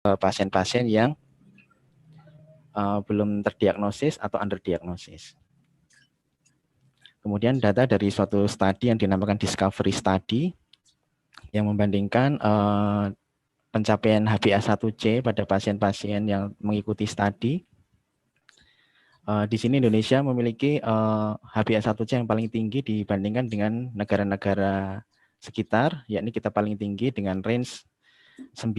pasien-pasien yang belum terdiagnosis atau underdiagnosis. Kemudian data dari suatu studi yang dinamakan Discovery Study yang membandingkan pencapaian HbA1c pada pasien-pasien yang mengikuti studi. Di sini Indonesia memiliki HbA1c yang paling tinggi dibandingkan dengan negara-negara sekitar, yakni kita paling tinggi dengan range 9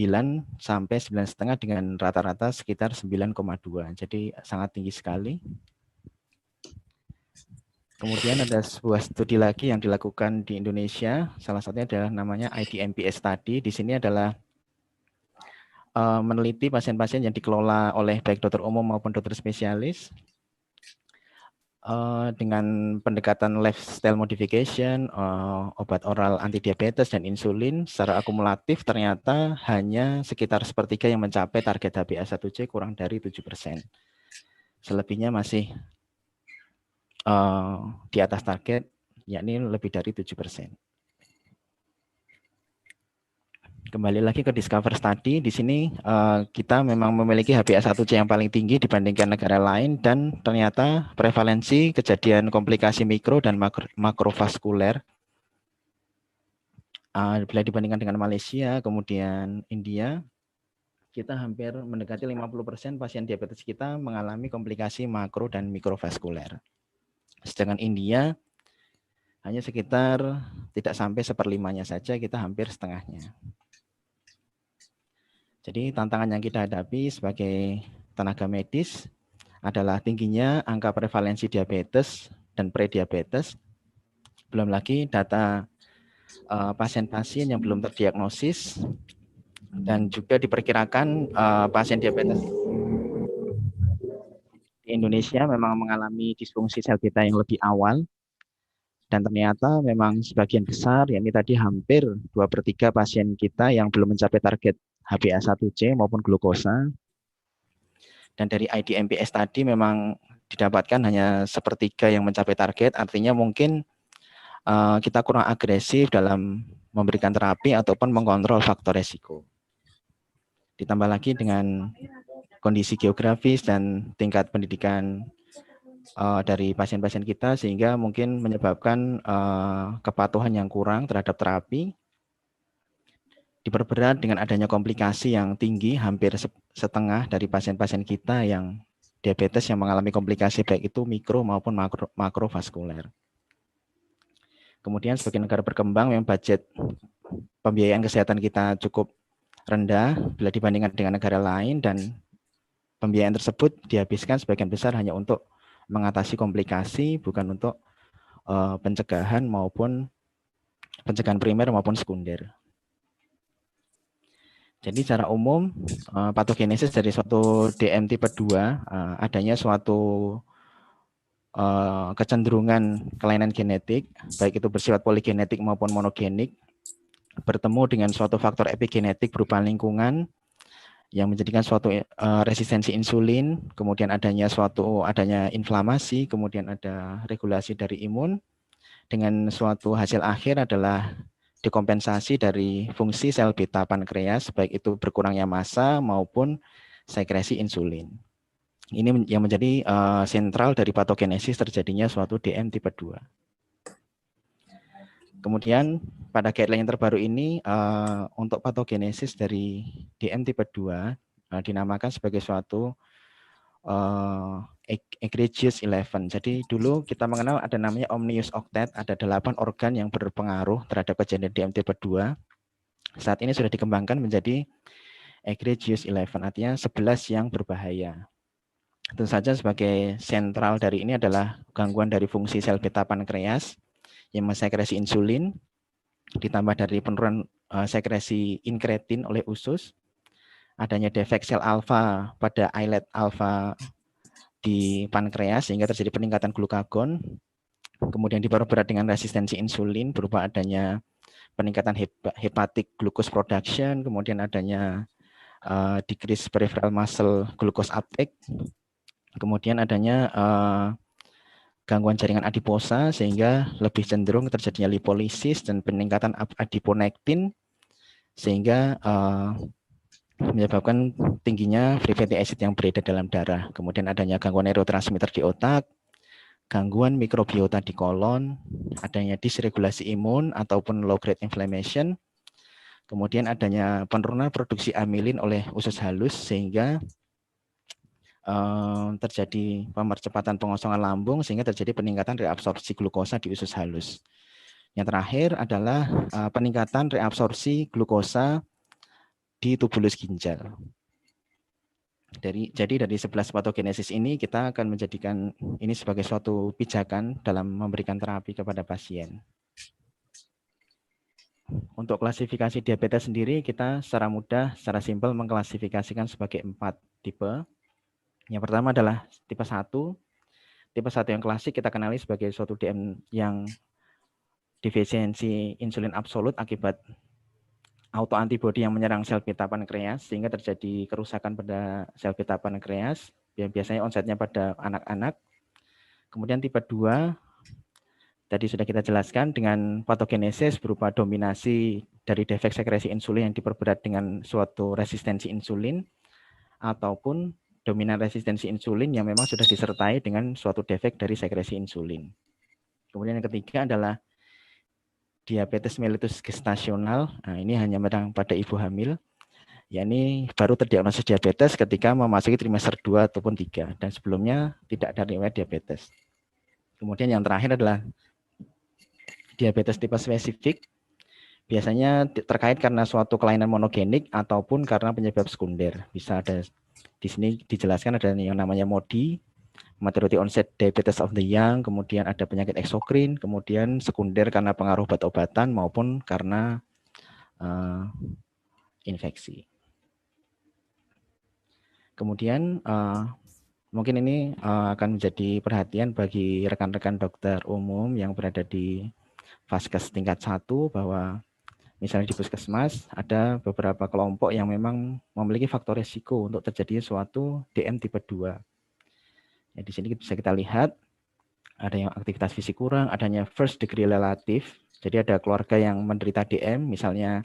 sampai 9,5 dengan rata-rata sekitar 9,2. Jadi sangat tinggi sekali. Kemudian ada sebuah studi lagi yang dilakukan di Indonesia, salah satunya adalah namanya IDMPS study. Di sini adalah meneliti pasien-pasien yang dikelola oleh baik dokter umum maupun dokter spesialis dengan pendekatan lifestyle modification, obat oral antidiabetes dan insulin secara akumulatif ternyata hanya sekitar sepertiga yang mencapai target HbA1c kurang dari 7%. Selebihnya masih di atas target, yakni lebih dari 7%. Kembali lagi ke Discover Study, di sini kita memang memiliki HbA1c yang paling tinggi dibandingkan negara lain dan ternyata prevalensi kejadian komplikasi mikro dan makrovaskuler bila dibandingkan dengan Malaysia, kemudian India, kita hampir mendekati 50% pasien diabetes kita mengalami komplikasi makro dan mikrovaskuler. Sedangkan India hanya sekitar tidak sampai 1/5-nya saja, kita hampir setengahnya. Jadi tantangan yang kita hadapi sebagai tenaga medis adalah tingginya angka prevalensi diabetes dan prediabetes. Belum lagi data pasien-pasien yang belum terdiagnosis dan juga diperkirakan pasien diabetes di Indonesia memang mengalami disfungsi sel beta yang lebih awal. Dan ternyata memang sebagian besar, yakni tadi hampir 2/3 pasien kita yang belum mencapai target HbA1c maupun glukosa. Dan dari IDMPS tadi memang didapatkan hanya 1/3 yang mencapai target, artinya mungkin kita kurang agresif dalam memberikan terapi ataupun mengontrol faktor resiko. Ditambah lagi dengan kondisi geografis dan tingkat pendidikan dari pasien-pasien kita sehingga mungkin menyebabkan kepatuhan yang kurang terhadap terapi, diperberat dengan adanya komplikasi yang tinggi, hampir setengah dari pasien-pasien kita yang diabetes yang mengalami komplikasi baik itu mikro maupun makrovaskuler. Kemudian sebagai negara berkembang yang budget pembiayaan kesehatan kita cukup rendah bila dibandingkan dengan negara lain dan pembiayaan tersebut dihabiskan sebagian besar hanya untuk mengatasi komplikasi, bukan untuk pencegahan maupun pencegahan primer maupun sekunder. Jadi secara umum patogenesis dari suatu DM tipe 2 adanya suatu kecenderungan kelainan genetik, baik itu bersifat poligenetik maupun monogenik, bertemu dengan suatu faktor epigenetik berupa lingkungan yang menjadikan suatu resistensi insulin, kemudian adanya inflamasi, kemudian ada regulasi dari imun, dengan suatu hasil akhir adalah dekompensasi dari fungsi sel beta pankreas, baik itu berkurangnya massa maupun sekresi insulin. Ini yang menjadi sentral dari patogenesis terjadinya suatu DM tipe 2. Kemudian pada guideline yang terbaru ini untuk patogenesis dari DM tipe 2 dinamakan sebagai suatu egregious 11. Jadi dulu kita mengenal ada namanya omnius octet, ada 8 organ yang berpengaruh terhadap kejadian DM tipe 2. Saat ini sudah dikembangkan menjadi egregious 11, artinya 11 yang berbahaya. Tentu saja sebagai sentral dari ini adalah gangguan dari fungsi sel beta pankreas yang mensekresi insulin, ditambah dari penurunan sekresi inkretin oleh usus, adanya defek sel alfa pada islet alfa di pankreas sehingga terjadi peningkatan glukagon, kemudian diperberat dengan resistensi insulin berupa adanya peningkatan hepatic glucose production, kemudian adanya decrease peripheral muscle glucose uptake, kemudian adanya gangguan jaringan adiposa sehingga lebih cenderung terjadinya lipolisis dan peningkatan adiponektin sehingga menyebabkan tingginya free fatty acid yang beredar dalam darah. Kemudian adanya gangguan neurotransmitter di otak, gangguan mikrobiota di kolon, adanya dysregulasi imun ataupun low grade inflammation, kemudian adanya penurunan produksi amilin oleh usus halus sehingga terjadi pemercepatan pengosongan lambung sehingga terjadi peningkatan reabsorpsi glukosa di usus halus. Yang terakhir adalah peningkatan reabsorpsi glukosa di tubulus ginjal. Jadi dari 11 patogenesis ini kita akan menjadikan ini sebagai suatu pijakan dalam memberikan terapi kepada pasien. Untuk klasifikasi diabetes sendiri kita secara mudah, secara simpel mengklasifikasikan sebagai 4 tipe. Yang pertama adalah tipe 1. Tipe 1 yang klasik kita kenali sebagai suatu DM yang defisiensi insulin absolut akibat autoantibodi yang menyerang sel beta pankreas sehingga terjadi kerusakan pada sel beta pankreas yang biasanya onsetnya pada anak-anak. Kemudian tipe 2 tadi sudah kita jelaskan dengan patogenesis berupa dominasi dari defek sekresi insulin yang diperberat dengan suatu resistensi insulin ataupun dominan resistensi insulin yang memang sudah disertai dengan suatu defek dari sekresi insulin. Kemudian yang ketiga adalah diabetes mellitus gestasional. Nah, ini hanya menyerang pada ibu hamil. yakni baru terdiagnosis diabetes ketika memasuki trimester 2 ataupun 3 dan sebelumnya tidak ada riwayat diabetes. Kemudian yang terakhir adalah diabetes tipe spesifik, biasanya terkait karena suatu kelainan monogenik ataupun karena penyebab sekunder. Bisa ada di sini dijelaskan ada yang namanya MODY, maturity onset diabetes of the young, kemudian ada penyakit eksokrin, kemudian sekunder karena pengaruh obat-obatan maupun karena infeksi. Kemudian mungkin ini akan menjadi perhatian bagi rekan-rekan dokter umum yang berada di Vaskes tingkat 1 bahwa misalnya di puskesmas ada beberapa kelompok yang memang memiliki faktor risiko untuk terjadi suatu DM tipe 2. Ya, di sini bisa kita lihat ada yang aktivitas fisik kurang, adanya first degree relative. Jadi ada keluarga yang menderita DM, misalnya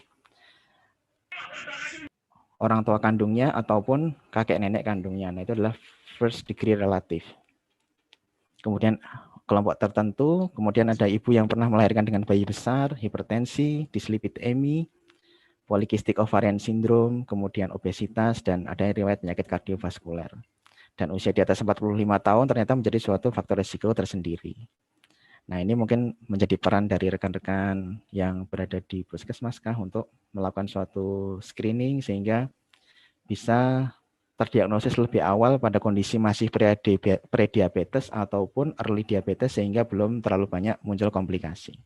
orang tua kandungnya ataupun kakek nenek kandungnya. Nah, itu adalah first degree relative. Kemudian kelompok tertentu, kemudian ada ibu yang pernah melahirkan dengan bayi besar, hipertensi, dislipidemi, polikistik ovarian syndrome, kemudian obesitas, dan ada riwayat penyakit kardiovaskuler. Dan usia di atas 45 tahun ternyata menjadi suatu faktor risiko tersendiri. Nah, ini mungkin menjadi peran dari rekan-rekan yang berada di puskesmaskah untuk melakukan suatu screening sehingga bisa terdiagnosis lebih awal pada kondisi masih prediabetes ataupun early diabetes sehingga belum terlalu banyak muncul komplikasi.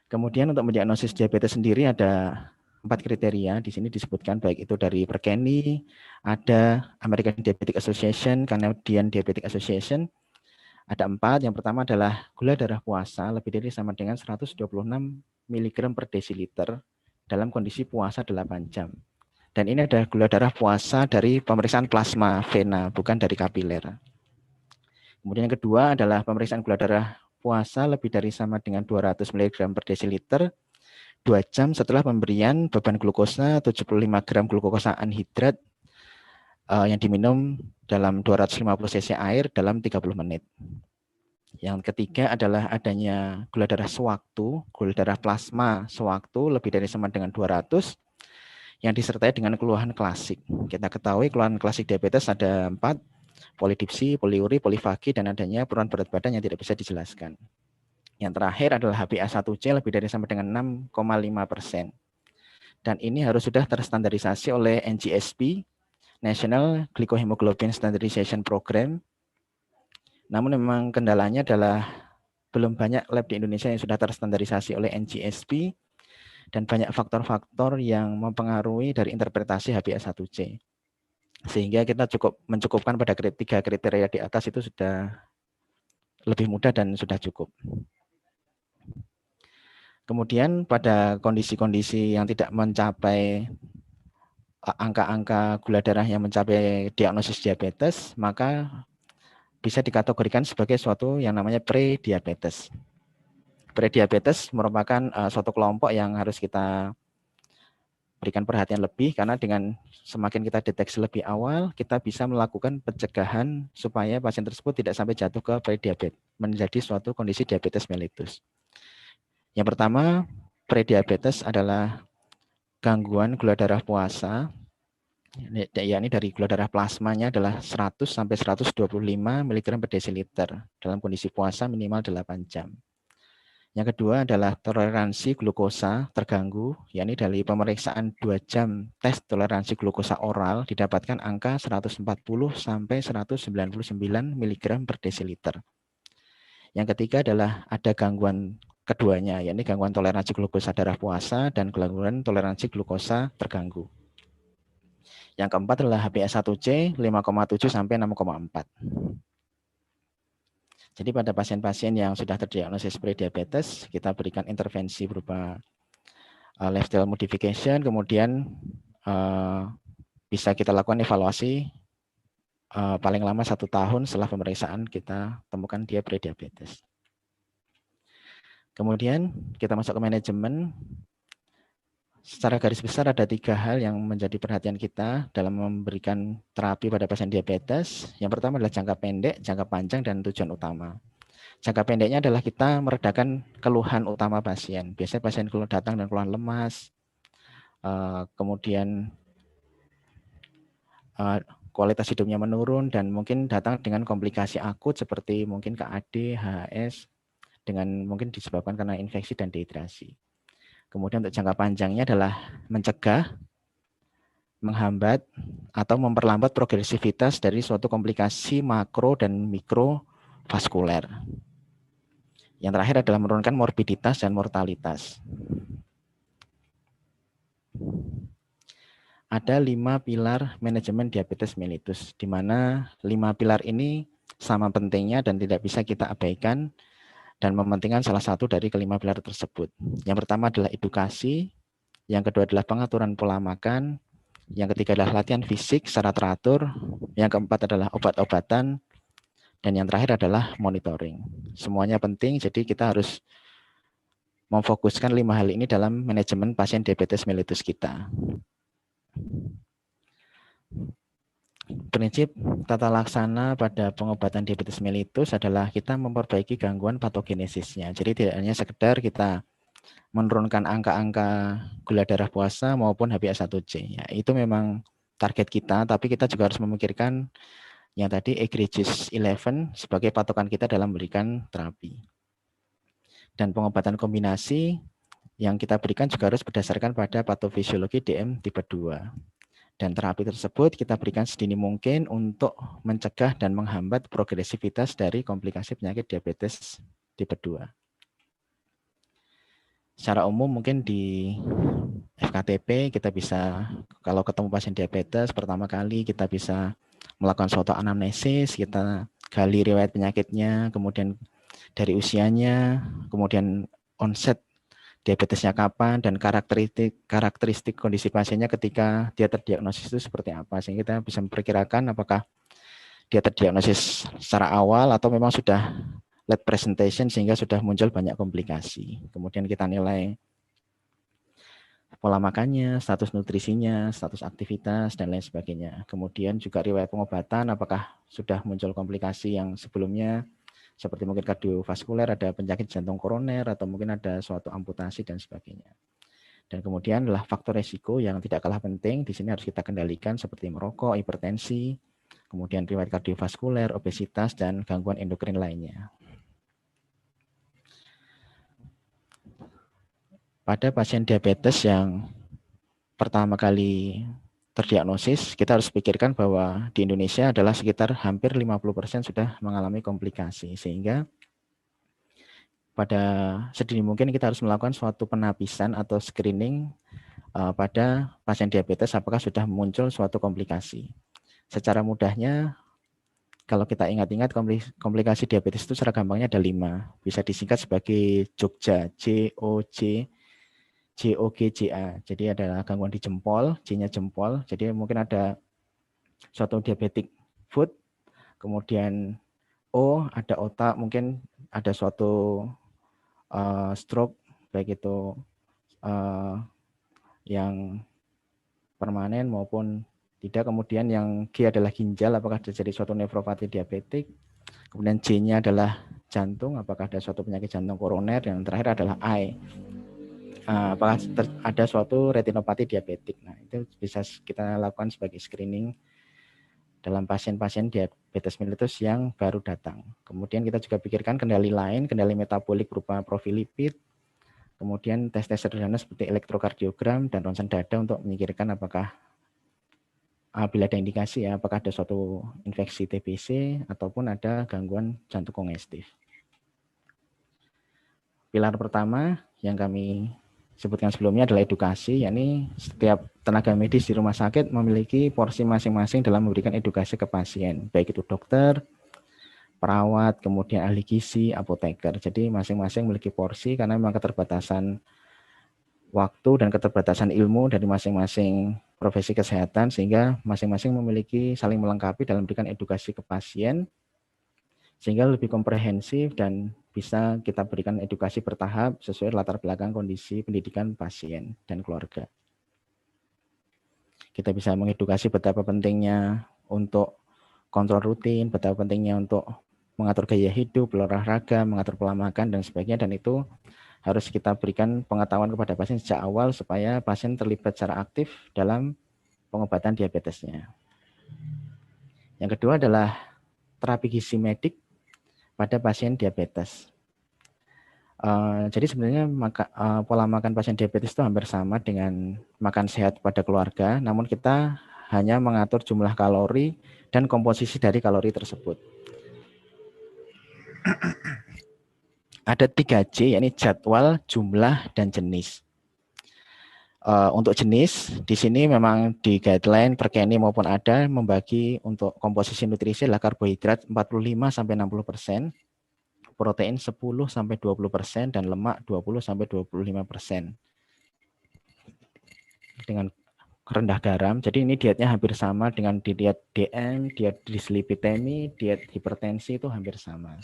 Kemudian untuk mendiagnosis diabetes sendiri ada 4 kriteria. Di sini disebutkan baik itu dari Perkeni, ada American Diabetic Association, Canadian Diabetic Association. Ada 4. Yang pertama adalah gula darah puasa lebih dari sama dengan 126 mg per desiliter dalam kondisi puasa 8 jam. Dan ini ada gula darah puasa dari pemeriksaan plasma vena, bukan dari kapiler. Kemudian yang kedua adalah pemeriksaan gula darah puasa lebih dari sama dengan 200 mg per desiliter 2 jam setelah pemberian beban glukosa 75 gram glukosa anhidrat yang diminum dalam 250 cc air dalam 30 menit. Yang ketiga adalah adanya gula darah sewaktu, gula darah plasma sewaktu lebih dari sama dengan 200 yang disertai dengan keluhan klasik. Kita ketahui keluhan klasik diabetes ada 4, polidipsi, poliuri, polifagi, dan adanya penurunan berat badan yang tidak bisa dijelaskan. Yang terakhir adalah HbA1c lebih dari sama dengan 6,5%. Dan ini harus sudah terstandarisasi oleh NGSP, National Glycohemoglobin Standardization Program. Namun memang kendalanya adalah belum banyak lab di Indonesia yang sudah terstandarisasi oleh NGSP dan banyak faktor-faktor yang mempengaruhi dari interpretasi HbA1c. Sehingga kita mencukupkan pada 3 kriteria di atas itu sudah lebih mudah dan sudah cukup. Kemudian pada kondisi-kondisi yang tidak mencapai angka-angka gula darah yang mencapai diagnosis diabetes, maka bisa dikategorikan sebagai suatu yang namanya pre-diabetes. Pre-diabetes merupakan suatu kelompok yang harus kita berikan perhatian lebih, karena dengan semakin kita deteksi lebih awal, kita bisa melakukan pencegahan supaya pasien tersebut tidak sampai jatuh ke prediabetes, menjadi suatu kondisi diabetes mellitus. Yang pertama, prediabetes adalah gangguan gula darah puasa, yakni dari gula darah plasmanya adalah 100 sampai 125 mg per desiliter dalam kondisi puasa minimal 8 jam. Yang kedua adalah toleransi glukosa terganggu, yakni dari pemeriksaan 2 jam tes toleransi glukosa oral didapatkan angka 140 sampai 199 mg per desiliter. Yang ketiga adalah ada gangguan keduanya, yakni gangguan toleransi glukosa darah puasa dan gangguan toleransi glukosa terganggu. Yang keempat adalah HbA1c 5,7 sampai 6,4. Jadi pada pasien-pasien yang sudah terdiagnosis prediabetes, kita berikan intervensi berupa lifestyle modification, kemudian bisa kita lakukan evaluasi paling lama 1 tahun setelah pemeriksaan kita temukan dia prediabetes. Kemudian kita masuk ke manajemen. Secara garis besar ada 3 hal yang menjadi perhatian kita dalam memberikan terapi pada pasien diabetes. Yang pertama adalah jangka pendek, jangka panjang, dan tujuan utama. Jangka pendeknya adalah kita meredakan keluhan utama pasien. Biasanya pasien kalau datang dan keluhan lemas, kemudian kualitas hidupnya menurun, dan mungkin datang dengan komplikasi akut seperti mungkin KAD, HS, dengan mungkin disebabkan karena infeksi dan dehidrasi. Kemudian untuk jangka panjangnya adalah mencegah, menghambat, atau memperlambat progresivitas dari suatu komplikasi makro dan mikrovaskuler. Yang terakhir adalah menurunkan morbiditas dan mortalitas. Ada 5 pilar manajemen diabetes mellitus, di mana 5 pilar ini sama pentingnya dan tidak bisa kita abaikan, dan mementingkan salah satu dari kelima pilar tersebut. Yang pertama adalah edukasi, yang kedua adalah pengaturan pola makan, yang ketiga adalah latihan fisik secara teratur, yang keempat adalah obat-obatan, dan yang terakhir adalah monitoring. Semuanya penting, jadi kita harus memfokuskan 5 hal ini dalam manajemen pasien diabetes mellitus kita. Prinsip tata laksana pada pengobatan diabetes mellitus adalah kita memperbaiki gangguan patogenesisnya. Jadi tidak hanya sekedar kita menurunkan angka-angka gula darah puasa maupun HbA1c. Ya, itu memang target kita, tapi kita juga harus memikirkan yang tadi egregious 11 sebagai patokan kita dalam memberikan terapi. Dan pengobatan kombinasi yang kita berikan juga harus berdasarkan pada patofisiologi DM tipe 2. Dan terapi tersebut kita berikan sedini mungkin untuk mencegah dan menghambat progresivitas dari komplikasi penyakit diabetes tipe 2. Secara umum mungkin di FKTP kita bisa, kalau ketemu pasien diabetes pertama kali kita bisa melakukan suatu anamnesis, kita gali riwayat penyakitnya, kemudian dari usianya, kemudian onset diabetesnya kapan, dan karakteristik kondisi pasiennya ketika dia terdiagnosis itu seperti apa, sehingga kita bisa memperkirakan apakah dia terdiagnosis secara awal atau memang sudah late presentation sehingga sudah muncul banyak komplikasi. Kemudian kita nilai pola makannya, status nutrisinya, status aktivitas, dan lain sebagainya. Kemudian juga riwayat pengobatan, apakah sudah muncul komplikasi yang sebelumnya, seperti mungkin kardiovaskuler, ada penyakit jantung koroner, atau mungkin ada suatu amputasi dan sebagainya. Dan kemudian adalah faktor resiko yang tidak kalah penting, di sini harus kita kendalikan seperti merokok, hipertensi, kemudian riwayat kardiovaskuler, obesitas, dan gangguan endokrin lainnya. Pada pasien diabetes yang pertama kali terdiagnosis, kita harus pikirkan bahwa di Indonesia adalah sekitar hampir 50% sudah mengalami komplikasi, sehingga pada sedini mungkin kita harus melakukan suatu penapisan atau screening pada pasien diabetes apakah sudah muncul suatu komplikasi. Secara mudahnya, kalau kita ingat-ingat komplikasi diabetes itu secara gampangnya ada 5, bisa disingkat sebagai Jogja, JOGJA. Jadi adalah gangguan di jempol, J-nya jempol. Jadi mungkin ada suatu diabetic foot, kemudian O ada otak, mungkin ada suatu stroke, baik itu yang permanen maupun tidak. Kemudian yang G adalah ginjal, apakah terjadi suatu nefropati diabetik. Kemudian J-nya adalah jantung, apakah ada suatu penyakit jantung koroner. Dan yang terakhir adalah I, apakah ada suatu retinopati diabetik. Nah, itu bisa kita lakukan sebagai screening dalam pasien-pasien diabetes mellitus yang baru datang. Kemudian kita juga pikirkan kendali lain, kendali metabolik berupa profil lipid, kemudian tes-tes sederhana seperti elektrokardiogram dan ronsen dada untuk memikirkan apakah bila ada indikasi ya, apakah ada suatu infeksi TBC ataupun ada gangguan jantung kongestif. Pilar pertama yang kami sebutkan sebelumnya adalah edukasi, yakni setiap tenaga medis di rumah sakit memiliki porsi masing-masing dalam memberikan edukasi ke pasien, baik itu dokter, perawat, kemudian ahli gizi, apoteker. Jadi masing-masing memiliki porsi karena memang keterbatasan waktu dan keterbatasan ilmu dari masing-masing profesi kesehatan, sehingga masing-masing memiliki saling melengkapi dalam memberikan edukasi ke pasien, sehingga lebih komprehensif dan bisa kita berikan edukasi bertahap sesuai latar belakang kondisi pendidikan pasien dan keluarga. Kita bisa mengedukasi betapa pentingnya untuk kontrol rutin, betapa pentingnya untuk mengatur gaya hidup, olahraga, mengatur pola makan, dan sebagainya. Dan itu harus kita berikan pengetahuan kepada pasien sejak awal supaya pasien terlibat secara aktif dalam pengobatan diabetesnya. Yang kedua adalah terapi gizi medik pada pasien diabetes. Jadi sebenarnya pola makan pasien diabetes itu hampir sama dengan makan sehat pada keluarga, namun kita hanya mengatur jumlah kalori dan komposisi dari kalori tersebut. Ada 3J, yakni jadwal, jumlah, dan jenis. Untuk jenis, di sini memang di guideline Perkeni maupun ada membagi untuk komposisi nutrisi adalah karbohidrat 45-60%, protein 10-20%, dan lemak 20-25%. Dengan rendah garam, jadi ini dietnya hampir sama dengan diet DM, diet dislipidemi, diet hipertensi itu hampir sama.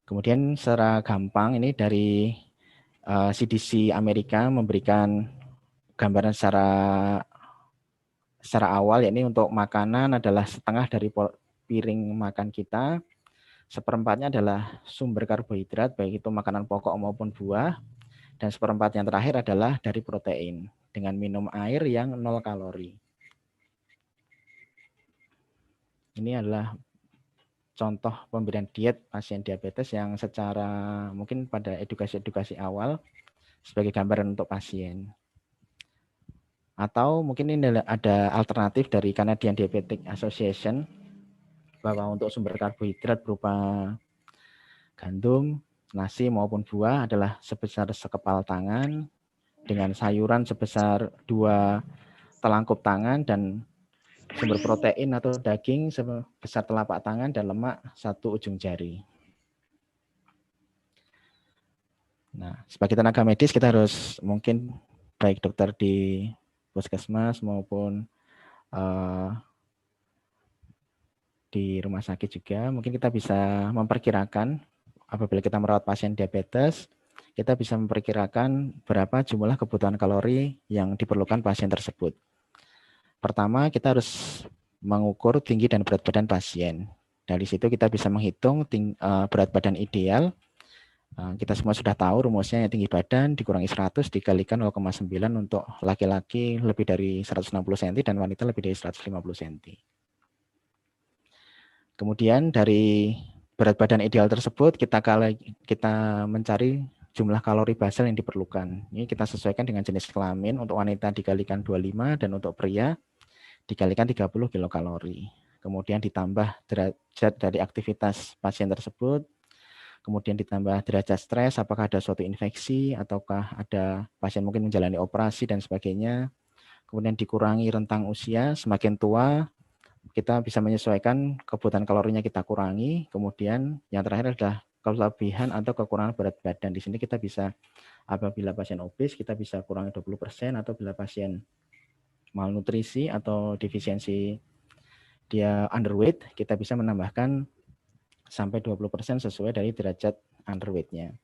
Kemudian secara gampang ini dari CDC Amerika memberikan gambaran secara awal, yakni untuk makanan adalah setengah dari piring makan kita, seperempatnya adalah sumber karbohidrat, baik itu makanan pokok maupun buah, dan seperempat yang terakhir adalah dari protein, dengan minum air yang 0 kalori. Ini adalah contoh pemberian diet pasien diabetes yang secara mungkin pada edukasi-edukasi awal sebagai gambaran untuk pasien. Atau mungkin ini ada alternatif dari Canadian Diabetic Association, bahwa untuk sumber karbohidrat berupa gandum, nasi maupun buah adalah sebesar sekepal tangan, dengan sayuran sebesar 2 telangkup tangan, dan sumber protein atau daging sebesar telapak tangan, dan lemak 1 ujung jari. Nah, sebagai tenaga medis kita harus mungkin baik dokter di puskesmas maupun di rumah sakit juga, mungkin kita bisa memperkirakan apabila kita merawat pasien diabetes, kita bisa memperkirakan berapa jumlah kebutuhan kalori yang diperlukan pasien tersebut. Pertama, kita harus mengukur tinggi dan berat badan pasien. Dari situ kita bisa menghitung berat badan ideal. Kita semua sudah tahu rumusnya, tinggi badan dikurangi 100 dikalikan 0,9 untuk laki-laki lebih dari 160 cm dan wanita lebih dari 150 cm. Kemudian dari berat badan ideal tersebut kita mencari jumlah kalori basal yang diperlukan. Ini kita sesuaikan dengan jenis kelamin. Untuk wanita dikalikan 25 dan untuk pria dikalikan 30 kilokalori. Kemudian ditambah derajat dari aktivitas pasien tersebut. Kemudian ditambah derajat stres, apakah ada suatu infeksi, ataukah ada pasien mungkin menjalani operasi dan sebagainya. Kemudian dikurangi rentang usia, semakin tua kita bisa menyesuaikan kebutuhan kalorinya kita kurangi. Kemudian yang terakhir adalah kelebihan atau kekurangan berat badan. Di sini kita bisa, apabila pasien obes kita bisa kurangi 20%, atau bila pasien malnutrisi atau defisiensi dia underweight, kita bisa menambahkan sampai 20% sesuai dari derajat underweight-nya.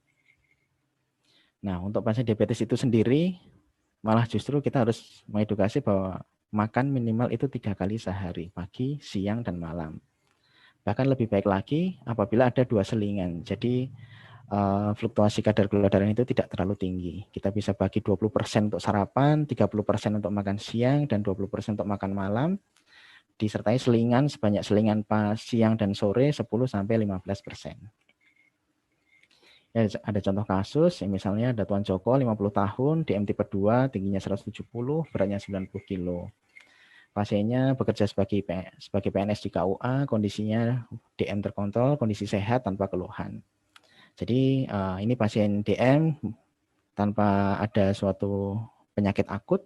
Nah, untuk pasien diabetes itu sendiri, Malah justru kita harus mengedukasi bahwa makan minimal itu 3 kali sehari, pagi, siang, dan malam. Bahkan lebih baik lagi apabila ada 2 selingan. Jadi fluktuasi kadar gula darah itu tidak terlalu tinggi. Kita bisa bagi 20% untuk sarapan, 30% untuk makan siang, dan 20% untuk makan malam. Disertai selingan sebanyak selingan pas siang dan sore 10-15%. Ya, ada contoh kasus, misalnya ada Tuan Joko 50 tahun, DM tipe 2, tingginya 170, beratnya 90 kilo. Pasiennya bekerja sebagai PNS di KUA, kondisinya DM terkontrol, kondisi sehat tanpa keluhan. Jadi ini pasien DM tanpa ada suatu penyakit akut.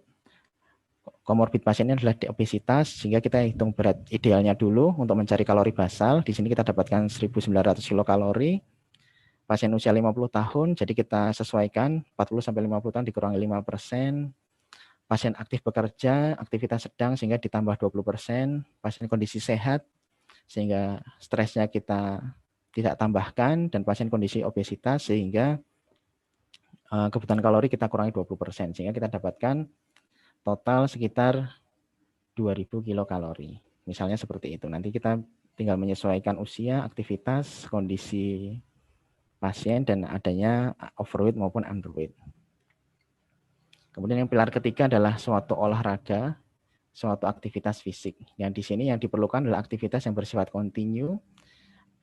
Komorbid pasiennya adalah obesitas, sehingga kita hitung berat idealnya dulu untuk mencari kalori basal. Di sini kita dapatkan 1.900 kilokalori. Pasien usia 50 tahun, jadi kita sesuaikan 40-50 tahun dikurangi 5%. Pasien aktif bekerja, aktivitas sedang sehingga ditambah 20%. Pasien kondisi sehat sehingga stresnya kita tidak tambahkan, dan pasien kondisi obesitas sehingga kebutuhan kalori kita kurangi 20%, sehingga kita dapatkan total sekitar 2000 kilokalori. Misalnya seperti itu. Nanti kita tinggal menyesuaikan usia, aktivitas, kondisi pasien, dan adanya overweight maupun underweight. Kemudian yang pilar ketiga adalah suatu olahraga, suatu aktivitas fisik. Yang di sini yang diperlukan adalah aktivitas yang bersifat kontinu,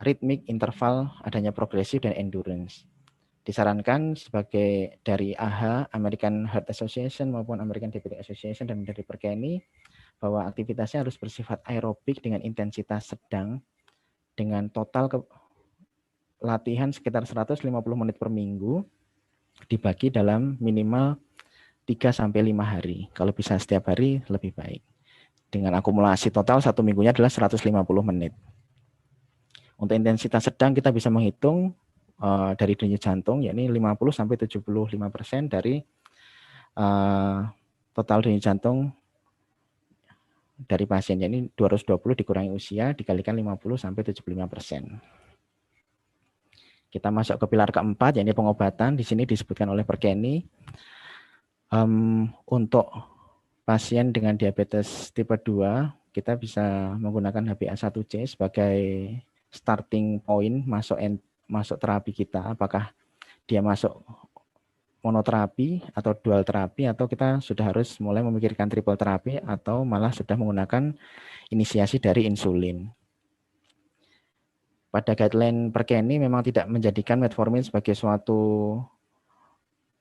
ritmik, interval, adanya progresif, dan endurance. Disarankan sebagai dari AHA, American Heart Association maupun American Diabetes Association, dan dari Perkeni, bahwa aktivitasnya harus bersifat aerobik dengan intensitas sedang, dengan total latihan sekitar 150 menit per minggu, dibagi dalam minimal 3-5 hari. Kalau bisa setiap hari lebih baik. Dengan akumulasi total satu minggunya adalah 150 menit. Untuk intensitas sedang kita bisa menghitung dari denyut jantung, yakni 50-75% dari total denyut jantung dari pasien. Yakni 220 dikurangi usia dikalikan 50-75%. Kita masuk ke pilar keempat, yakni pengobatan. Di sini disebutkan oleh Perkeni, untuk pasien dengan diabetes tipe 2, kita bisa menggunakan HbA1c sebagai starting point masuk terapi kita. Apakah dia masuk monoterapi atau dual terapi, atau kita sudah harus mulai memikirkan triple terapi, atau malah sudah menggunakan inisiasi dari insulin. Pada guideline Perkeni memang tidak menjadikan metformin sebagai suatu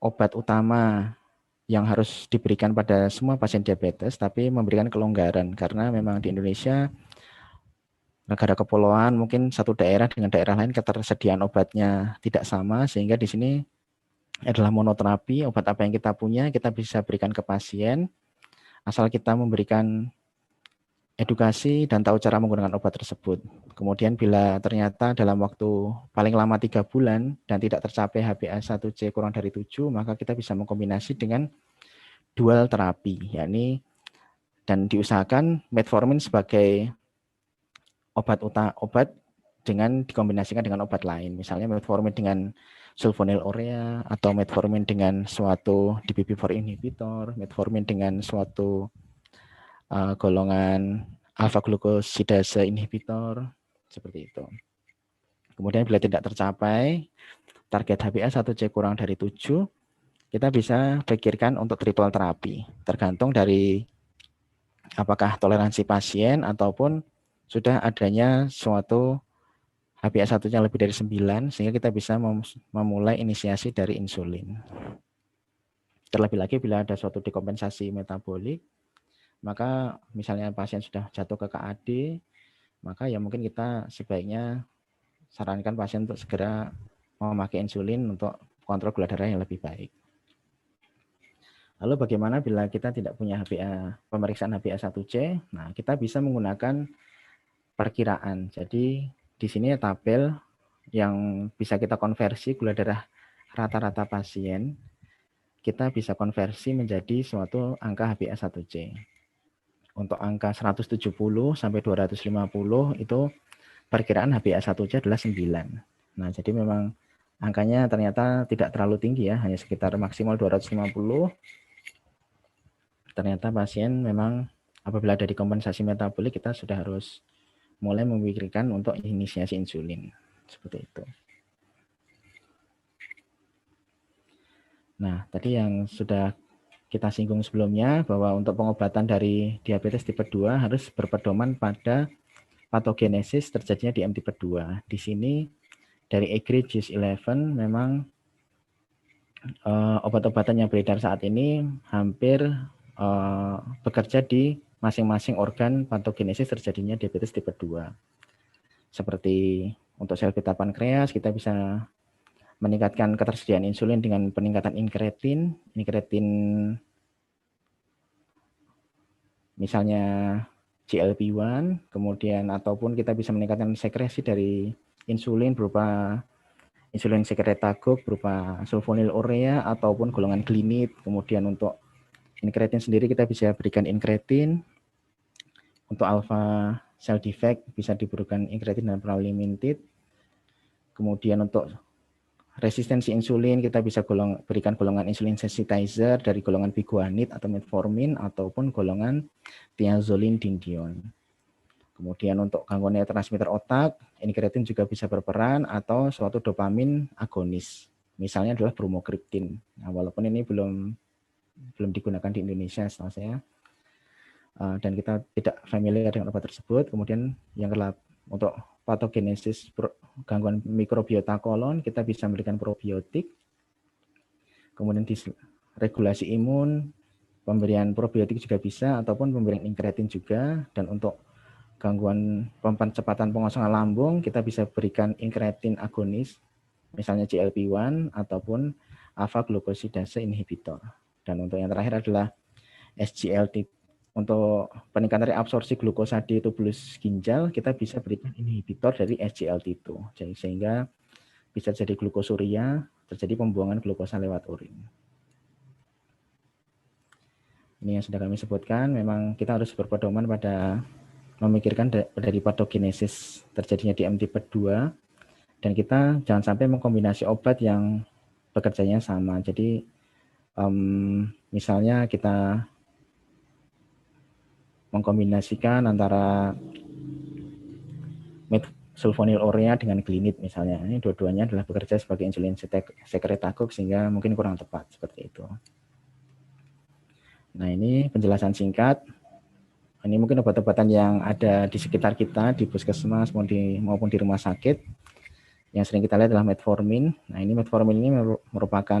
obat utama yang harus diberikan pada semua pasien diabetes, tapi memberikan kelonggaran karena memang di Indonesia, negara kepulauan, mungkin satu daerah dengan daerah lain ketersediaan obatnya tidak sama, sehingga di sini adalah monoterapi. Obat apa yang kita punya kita bisa berikan ke pasien, asal kita memberikan edukasi dan tahu cara menggunakan obat tersebut. Kemudian bila ternyata dalam waktu paling lama 3 bulan dan tidak tercapai HbA1c kurang dari 7, maka kita bisa mengkombinasi dengan dual terapi, yakni, dan diusahakan metformin sebagai obat dengan dikombinasikan dengan obat lain. Misalnya metformin dengan sulfonylurea, atau metformin dengan suatu DPP-4 inhibitor, metformin dengan suatu golongan alpha glucosidase inhibitor, seperti itu. Kemudian bila tidak tercapai target HbA1c kurang dari 7, kita bisa pikirkan untuk triple terapi, tergantung dari apakah toleransi pasien ataupun sudah adanya suatu HbA1c lebih dari 9, sehingga kita bisa memulai inisiasi dari insulin. Terlebih lagi bila ada suatu dekompensasi metabolik, maka misalnya pasien sudah jatuh ke KAD, maka ya mungkin kita sebaiknya sarankan pasien untuk segera memakai insulin untuk kontrol gula darah yang lebih baik. Lalu bagaimana bila kita tidak punya pemeriksaan HbA1c? Nah, kita bisa menggunakan perkiraan. Jadi di sini tabel yang bisa kita konversi gula darah rata-rata pasien, kita bisa konversi menjadi suatu angka HbA1c. Untuk angka 170 sampai 250 itu perkiraan HbA1c adalah 9. Nah, jadi memang angkanya ternyata tidak terlalu tinggi ya, hanya sekitar maksimal 250. ternyata pasien memang apabila ada dikompensasi metabolik, kita sudah harus mulai memikirkan untuk inisiasi insulin. Seperti itu. Nah, tadi yang sudah kita singgung sebelumnya, bahwa untuk pengobatan dari diabetes tipe 2 harus berpedoman pada patogenesis terjadinya di M tipe 2. Di sini dari Egregious 11 memang obat-obatan yang beredar saat ini hampir bekerja di masing-masing organ patogenesis terjadinya diabetes tipe 2. Seperti untuk sel beta pankreas, kita bisa meningkatkan ketersediaan insulin dengan peningkatan inkretin misalnya GLP-1, kemudian ataupun kita bisa meningkatkan sekresi dari insulin berupa insulin sekretagogue berupa sulfonylurea ataupun golongan glinit. Kemudian untuk inkretin sendiri kita bisa berikan inkretin. Untuk alpha cell defect bisa diberikan inkretin dan pralimintid. Kemudian untuk resistensi insulin kita bisa berikan golongan insulin sensitizer dari golongan biguanid atau metformin ataupun golongan thiazolidinedione. Kemudian untuk gangguan neurotransmitter otak, inkretin juga bisa berperan atau suatu dopamin agonis. Misalnya adalah bromokriptin. Nah, walaupun ini belum digunakan di Indonesia setahu saya. Dan kita tidak familiar dengan obat tersebut. Kemudian yang kedua, untuk patogenesis gangguan mikrobiota kolon, kita bisa memberikan probiotik. Kemudian di regulasi imun, pemberian probiotik juga bisa, ataupun pemberian inkretin juga. Dan untuk gangguan percepatan pengosongan lambung, kita bisa berikan inkretin agonis, misalnya GLP-1 ataupun alpha glucosidase inhibitor. Dan untuk yang terakhir adalah SGLT. Untuk peningkatan reabsorpsi glukosa di tubulus ginjal, kita bisa berikan inhibitor dari SGLT2. Jadi sehingga bisa jadi glukosuria, terjadi pembuangan glukosa lewat urin. Ini yang sudah kami sebutkan, memang kita harus berpedoman pada memikirkan dari patogenesis terjadinya di M tipe 2, dan kita jangan sampai mengkombinasi obat yang bekerjanya sama. Jadi misalnya kita mengkombinasikan antara sulfonylurea dengan glinit misalnya. Ini dua-duanya adalah bekerja sebagai insulin sekretagogue sehingga mungkin kurang tepat seperti itu. Nah, ini penjelasan singkat. Ini mungkin obat-obatan yang ada di sekitar kita di puskesmas maupun di rumah sakit. Yang sering kita lihat adalah metformin. Nah, ini metformin ini merupakan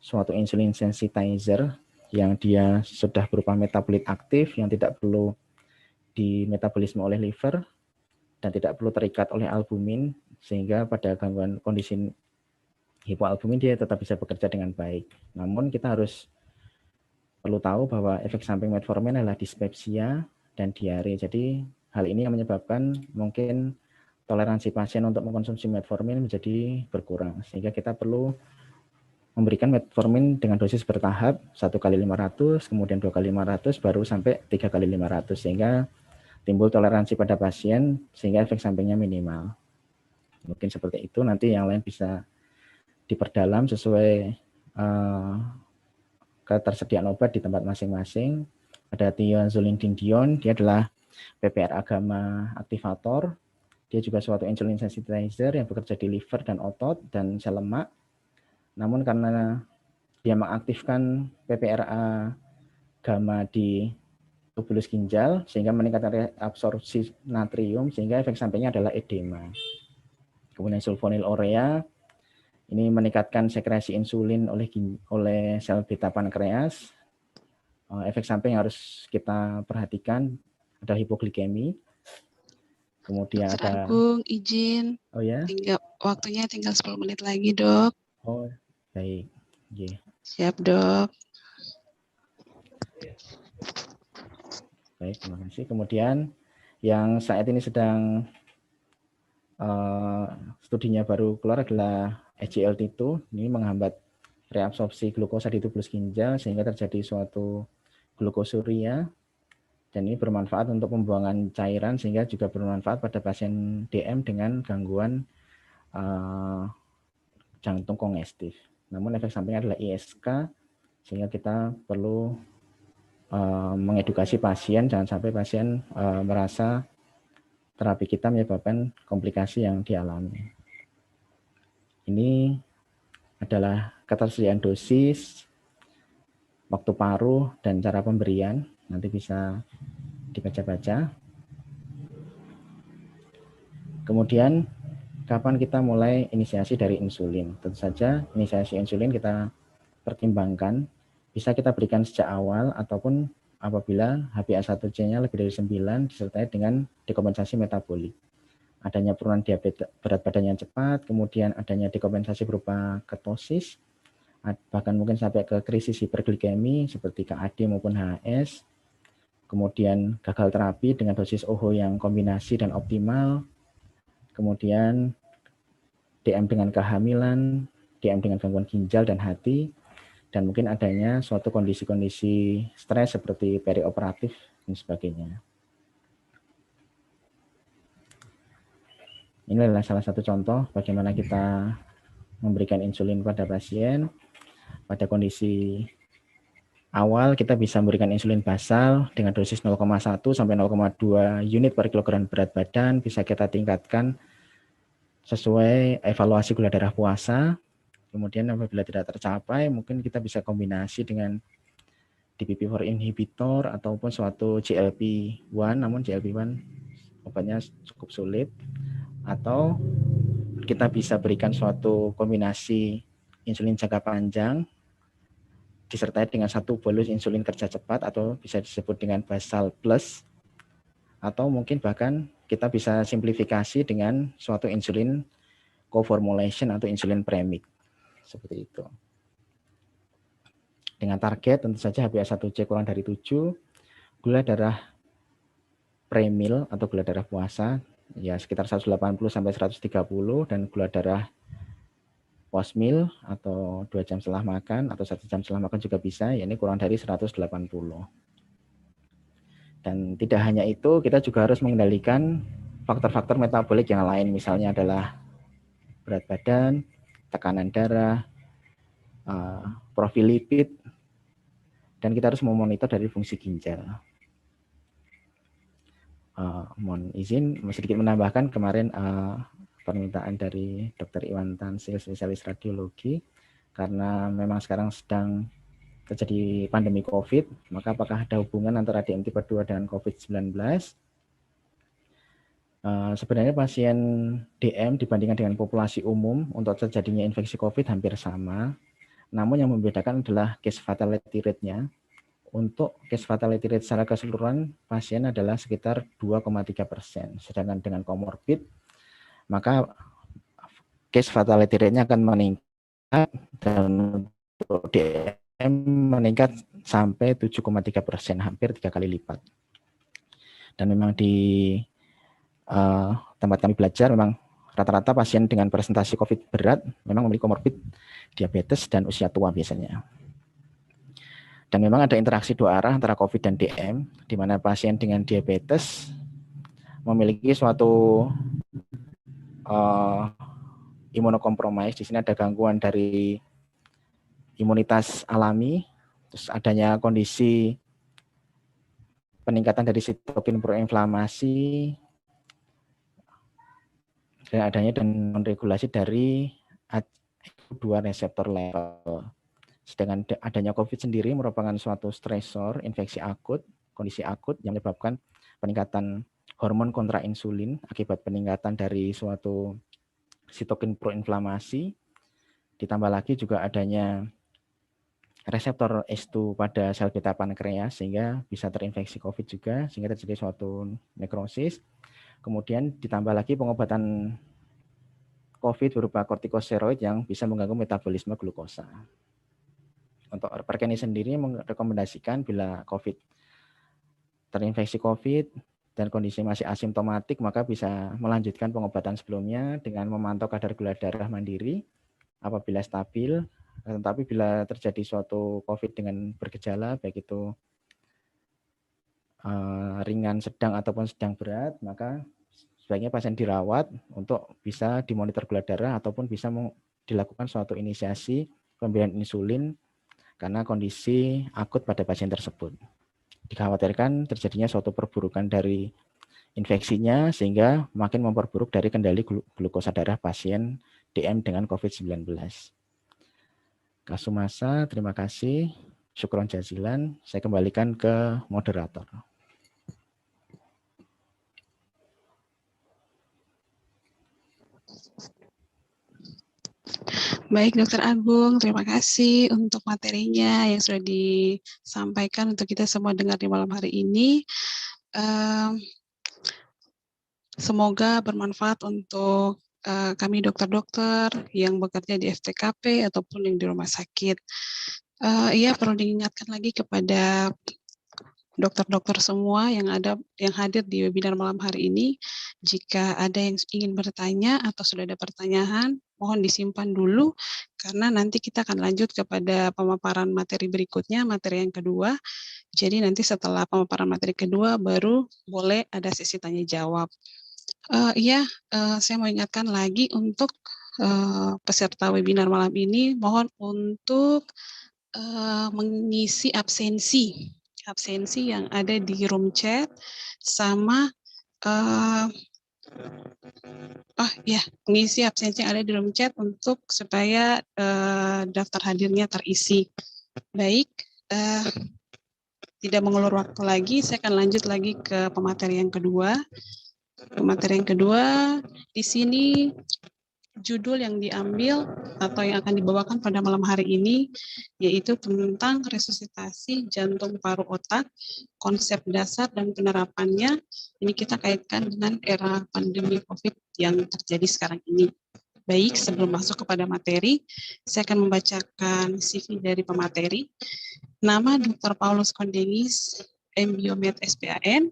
suatu insulin sensitizer yang dia sudah berupa metabolit aktif yang tidak perlu dimetabolisme oleh liver dan tidak perlu terikat oleh albumin, sehingga pada gangguan kondisi hipoalbumin dia tetap bisa bekerja dengan baik. Namun kita harus perlu tahu bahwa efek samping metformin adalah dispepsia dan diare. Jadi hal ini yang menyebabkan mungkin toleransi pasien untuk mengkonsumsi metformin menjadi berkurang, sehingga kita perlu memberikan metformin dengan dosis bertahap, 1 kali 500, kemudian 2 kali 500, baru sampai 3 kali 500, sehingga timbul toleransi pada pasien, sehingga efek sampingnya minimal. Mungkin seperti itu, nanti yang lain bisa diperdalam sesuai ketersediaan obat di tempat masing-masing. Ada thiazolidinedione, dia adalah PPRA gamma aktivator. Dia juga suatu insulin sensitizer yang bekerja di liver dan otot dan sel lemak. Namun karena dia mengaktifkan PPRA gamma di tubulus ginjal sehingga meningkatkan reabsorpsi natrium sehingga efek sampingnya adalah edema. Kemudian sulfonylurea ini meningkatkan sekresi insulin oleh sel beta pankreas. Efek samping yang harus kita perhatikan ada hipoglikemi. Kemudian Dr. ada Agung, izin. Oh ya. Waktunya tinggal 10 menit lagi, Dok. Oh, baik. Yeah. Siap, Dok. Baik, terima kasih. Kemudian yang saat ini sedang studinya baru keluar adalah SGLT2. Ini menghambat reabsorpsi glukosa di tubulus ginjal sehingga terjadi suatu glukosuria. Dan ini bermanfaat untuk pembuangan cairan sehingga juga bermanfaat pada pasien DM dengan gangguan jantung kongestif. Namun efek sampingnya adalah ISK sehingga kita perlu mengedukasi pasien, jangan sampai pasien merasa terapi kita menyebabkan komplikasi yang dialami. Ini adalah ketersediaan dosis, waktu paruh, dan cara pemberian. Nanti bisa dibaca-baca. Kemudian, kapan kita mulai inisiasi dari insulin? Tentu saja inisiasi insulin kita pertimbangkan, bisa kita berikan sejak awal ataupun apabila HbA1c-nya lebih dari 9 disertai dengan dekompensasi metabolik. Adanya penurunan diabetes berat badan yang cepat, kemudian adanya dekompensasi berupa ketosis, bahkan mungkin sampai ke krisis hiperglikemi seperti KAD maupun HS, kemudian gagal terapi dengan dosis OHO yang kombinasi dan optimal, kemudian DM dengan kehamilan, DM dengan gangguan ginjal dan hati, dan mungkin adanya suatu kondisi-kondisi stres seperti perioperatif dan sebagainya. Ini adalah salah satu contoh bagaimana kita memberikan insulin pada pasien. Pada kondisi awal kita bisa memberikan insulin basal dengan dosis 0,1 sampai 0,2 unit per kilogram berat badan, bisa kita tingkatkan sesuai evaluasi gula darah puasa. Kemudian apabila tidak tercapai, mungkin kita bisa kombinasi dengan DPP-4 inhibitor ataupun suatu GLP-1, namun GLP-1 obatnya cukup sulit. Atau kita bisa berikan suatu kombinasi insulin jangka panjang disertai dengan satu bolus insulin kerja cepat atau bisa disebut dengan basal plus. Atau mungkin bahkan kita bisa simplifikasi dengan suatu insulin co-formulation atau insulin premix. Seperti itu. Dengan target tentu saja HbA1c kurang dari 7, gula darah premil atau gula darah puasa ya sekitar 180 sampai 130, dan gula darah postmeal atau 2 jam setelah makan atau 1 jam setelah makan juga bisa, ya ini kurang dari 180. Dan tidak hanya itu, kita juga harus mengendalikan faktor-faktor metabolik yang lain, misalnya adalah berat badan, tekanan darah, profil lipid, dan kita harus memonitor dari fungsi ginjal. Mohon izin sedikit menambahkan, kemarin permintaan dari Dr. Iwan Tansil, spesialis radiologi, karena memang sekarang sedang terjadi pandemi COVID, maka apakah ada hubungan antara DM tipe 2 dengan COVID-19? Sebenarnya pasien DM dibandingkan dengan populasi umum untuk terjadinya infeksi COVID hampir sama, namun yang membedakan adalah case fatality rate-nya. Untuk case fatality rate secara keseluruhan pasien adalah sekitar 2,3%, sedangkan dengan comorbid maka case fatality rate-nya akan meningkat dan untuk DM meningkat sampai 7,3%, hampir 3 kali lipat. Dan memang di tempat kami belajar memang rata-rata pasien dengan presentasi COVID berat memang memiliki comorbid diabetes dan usia tua biasanya. Dan memang ada interaksi dua arah antara COVID dan DM, di mana pasien dengan diabetes memiliki suatu imunokompromis. Di sini ada gangguan dari imunitas alami, terus adanya kondisi peningkatan dari sitokin proinflamasi, dan adanya dan regulasi dari ACE2 reseptor level. Sedangkan adanya COVID sendiri merupakan suatu stresor infeksi akut, kondisi akut yang menyebabkan peningkatan hormon kontrainsulin akibat peningkatan dari suatu sitokin proinflamasi. Ditambah lagi juga adanya reseptor S2 pada sel beta pankreas sehingga bisa terinfeksi COVID juga, sehingga terjadi suatu nekrosis. Kemudian ditambah lagi pengobatan COVID berupa kortikosteroid yang bisa mengganggu metabolisme glukosa. Untuk Perkeni sendiri merekomendasikan bila COVID terinfeksi COVID dan kondisi masih asimptomatik, maka bisa melanjutkan pengobatan sebelumnya dengan memantau kadar gula darah mandiri apabila stabil. Tetapi bila terjadi suatu COVID dengan bergejala, baik itu ringan, sedang, ataupun sedang berat, maka sebaiknya pasien dirawat untuk bisa dimonitor gula darah ataupun bisa dilakukan suatu inisiasi pemberian insulin karena kondisi akut pada pasien tersebut. dikhawatirkan terjadinya suatu perburukan dari infeksinya sehingga makin memperburuk dari kendali glukosa darah pasien DM dengan COVID-19. Kasumasa, terima kasih. Syukron jazilan. Saya kembalikan ke moderator. Baik, Dokter Agung, terima kasih untuk materinya yang sudah disampaikan untuk kita semua dengar di malam hari ini. Semoga bermanfaat untuk kami dokter-dokter yang bekerja di FTKP ataupun yang di rumah sakit. Iya, perlu diingatkan lagi kepada dokter-dokter semua yang hadir di webinar malam hari ini, jika ada yang ingin bertanya atau sudah ada pertanyaan, mohon disimpan dulu karena nanti kita akan lanjut kepada pemaparan materi berikutnya, materi yang kedua. Jadi nanti setelah pemaparan materi kedua baru boleh ada sesi tanya jawab. Saya mau ingatkan lagi untuk peserta webinar malam ini, mohon untuk mengisi absensi yang ada di room chat sama mengisi absensi yang ada di room chat untuk supaya daftar hadirnya terisi. Baik, tidak mengulur waktu lagi, saya akan lanjut lagi ke pemateri yang kedua. Pemateri yang kedua, di sini judul yang diambil atau yang akan dibawakan pada malam hari ini yaitu tentang resusitasi jantung paru otak, konsep dasar dan penerapannya. Ini kita kaitkan dengan era pandemi COVID yang terjadi sekarang ini. Baik, sebelum masuk kepada materi, saya akan membacakan CV dari pemateri. Nama Dr. Paulus Kondenis, M.Biomed SPAN,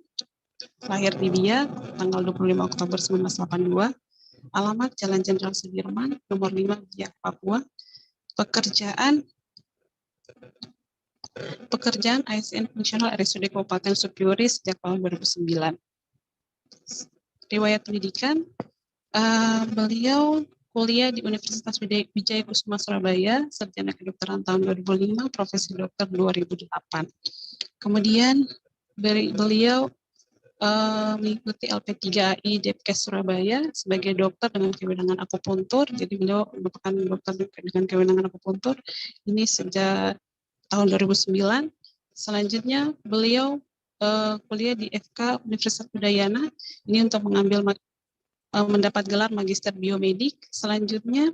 lahir di Biak, tanggal 25 Oktober 1982, alamat Jalan Jenderal Sudirman, nomor 5, Biak, Papua. Pekerjaan ASN fungsional RSUD Kabupaten Supiori sejak tahun 2009. Riwayat pendidikan, beliau kuliah di Universitas Wijaya Kusuma Surabaya, sarjana kedokteran tahun 2005, profesi dokter 2008. Kemudian beliau mengikuti LP3AI Depkes Surabaya sebagai dokter dengan kewenangan akupuntur. Jadi beliau merupakan dokter dengan kewenangan akupuntur ini sejak tahun 2009. Selanjutnya beliau kuliah di FK Universitas Udayana ini untuk mendapat gelar Magister Biomedik. Selanjutnya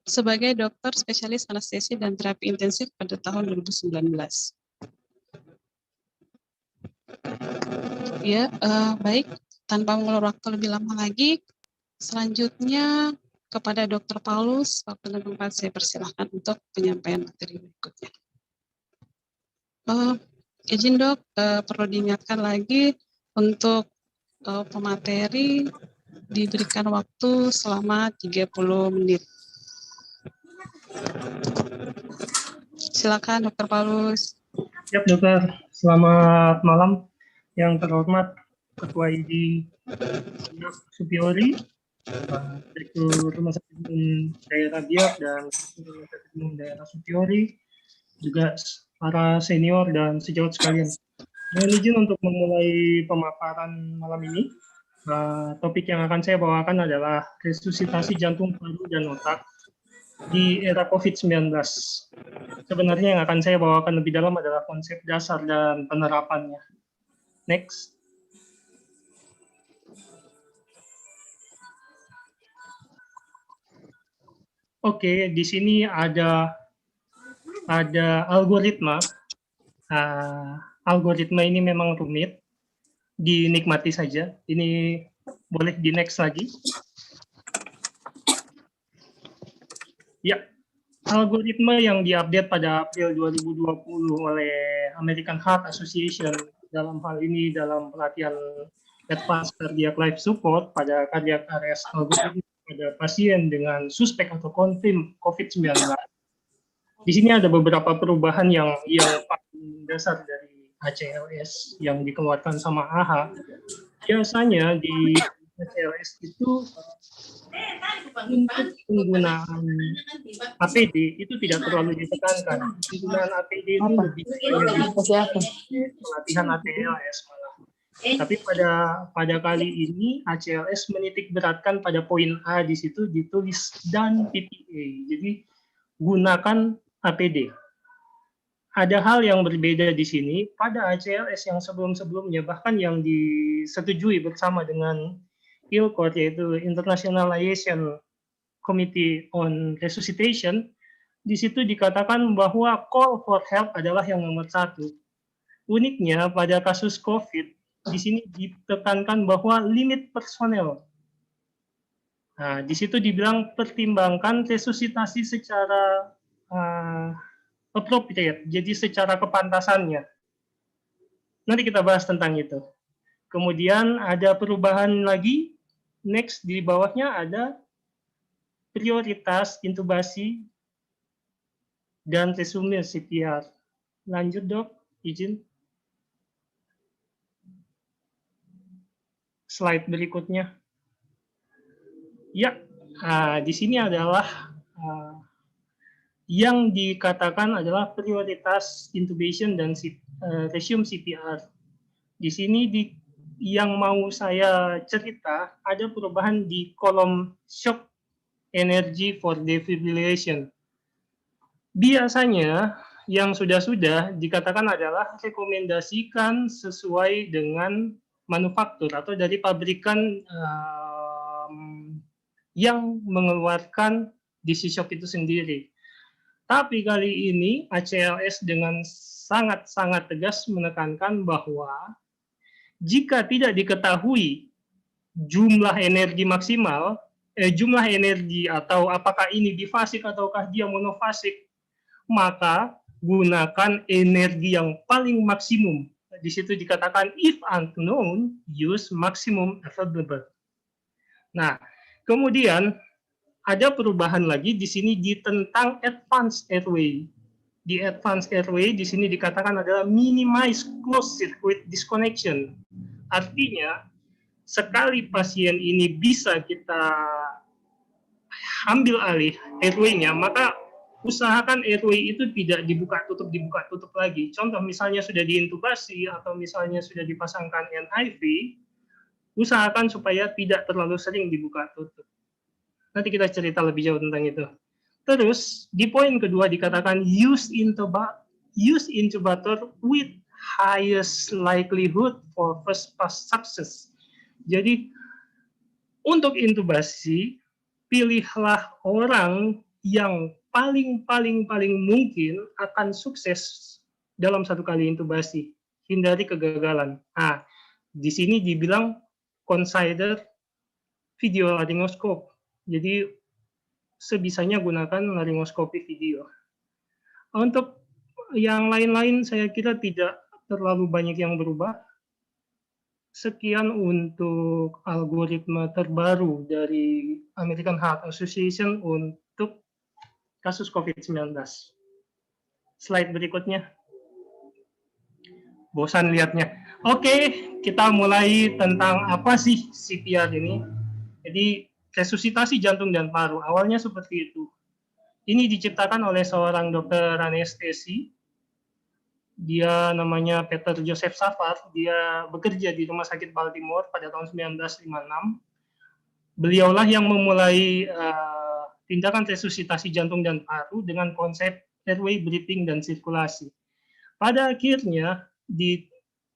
sebagai dokter spesialis anestesi dan terapi intensif pada tahun 2019. Baik, tanpa mengulur waktu lebih lama lagi, selanjutnya kepada Dr. Paulus, waktu dan tempat saya persilahkan untuk penyampaian materi berikutnya. Izin dok, perlu diingatkan lagi untuk pemateri diberikan waktu selama 30 menit. Silakan Dr. Paulus. Siap dokter, selamat malam yang terhormat Ketua ID Supiori, Direktur Rumah Sakit Umum Daerah Biak dan Rumah Sakit Umum Daerah Supiori, juga para senior dan sejawat sekalian. Mohon izin untuk memulai pemaparan malam ini. Topik yang akan saya bawakan adalah resusitasi jantung, paru, dan otak di era COVID-19. Sebenarnya yang akan saya bawakan lebih dalam adalah konsep dasar dan penerapannya. Next. Oke, di sini ada algoritma. Algoritma ini memang rumit, dinikmati saja. Ini boleh di next lagi. Ya, algoritma yang diupdate pada April 2020 oleh American Heart Association dalam hal ini dalam pelatihan Advanced Cardiac Life Support pada cardiac arrest algoritma pada pasien dengan suspek atau konfirm COVID-19. Di sini ada beberapa perubahan yang paling dasar dari ACLS yang dikeluarkan sama AHA. Biasanya di ACLS itu untuk penggunaan APD itu tidak terlalu ditekankan. Penggunaan APD itu lebih banyak pelatihan ACLS malah. Tapi pada kali ini ACLS menitik beratkan pada poin A di situ ditulis dan PPA. Jadi gunakan APD. Ada hal yang berbeda di sini pada ACLS yang sebelum-sebelumnya, bahkan yang disetujui bersama dengan ILCOR, yaitu Internationalization Committee on Resuscitation, di situ dikatakan bahwa call for help adalah yang nomor 1. Uniknya pada kasus COVID, di sini ditekankan bahwa limit personel. Nah, di situ dibilang pertimbangkan resusitasi secara appropriate, jadi secara kepantasannya. Nanti kita bahas tentang itu. Kemudian ada perubahan lagi, next di bawahnya ada prioritas intubasi dan resume CPR. Lanjut dok, izin. Slide berikutnya. Ya, di sini adalah yang dikatakan adalah prioritas intubation dan resume CPR. Di sini yang mau saya cerita ada perubahan di kolom shock energy for defibrillation. Biasanya yang sudah dikatakan adalah rekomendasikan sesuai dengan manufaktur atau dari pabrikan yang mengeluarkan DC shock itu sendiri. Tapi kali ini ACLS dengan sangat-sangat tegas menekankan bahwa jika tidak diketahui jumlah energi maksimal, jumlah energi atau apakah ini bifasik ataukah dia monofasik, maka gunakan energi yang paling maksimum. Di situ dikatakan if unknown, use maximum available. Nah, kemudian ada perubahan lagi di sini tentang advanced airway. Di advanced airway di sini dikatakan adalah minimize closed circuit disconnection. Artinya, sekali pasien ini bisa kita ambil alih airway-nya, maka usahakan airway itu tidak dibuka tutup lagi. Contoh misalnya sudah diintubasi atau misalnya sudah dipasangkan NIV, usahakan supaya tidak terlalu sering dibuka tutup. Nanti kita cerita lebih jauh tentang itu. Terus di poin kedua dikatakan use intubator with highest likelihood for first pass success. Jadi untuk intubasi pilihlah orang yang paling mungkin akan sukses dalam satu kali intubasi. Hindari kegagalan. Nah, di sini dibilang consider video laryngoscope. Jadi sebisanya gunakan laryngoskopi video. Untuk yang lain-lain saya kira tidak terlalu banyak yang berubah. Sekian untuk algoritma terbaru dari American Heart Association untuk kasus COVID-19. Slide berikutnya. Bosan lihatnya. Oke, kita mulai tentang apa sih CPR ini. Jadi resusitasi jantung dan paru, awalnya seperti itu. Ini diciptakan oleh seorang dokter anestesi. Dia namanya Peter Joseph Safar. Dia bekerja di Rumah Sakit Baltimore pada tahun 1956. Beliaulah yang memulai tindakan resusitasi jantung dan paru dengan konsep airway breathing dan sirkulasi. Pada akhirnya,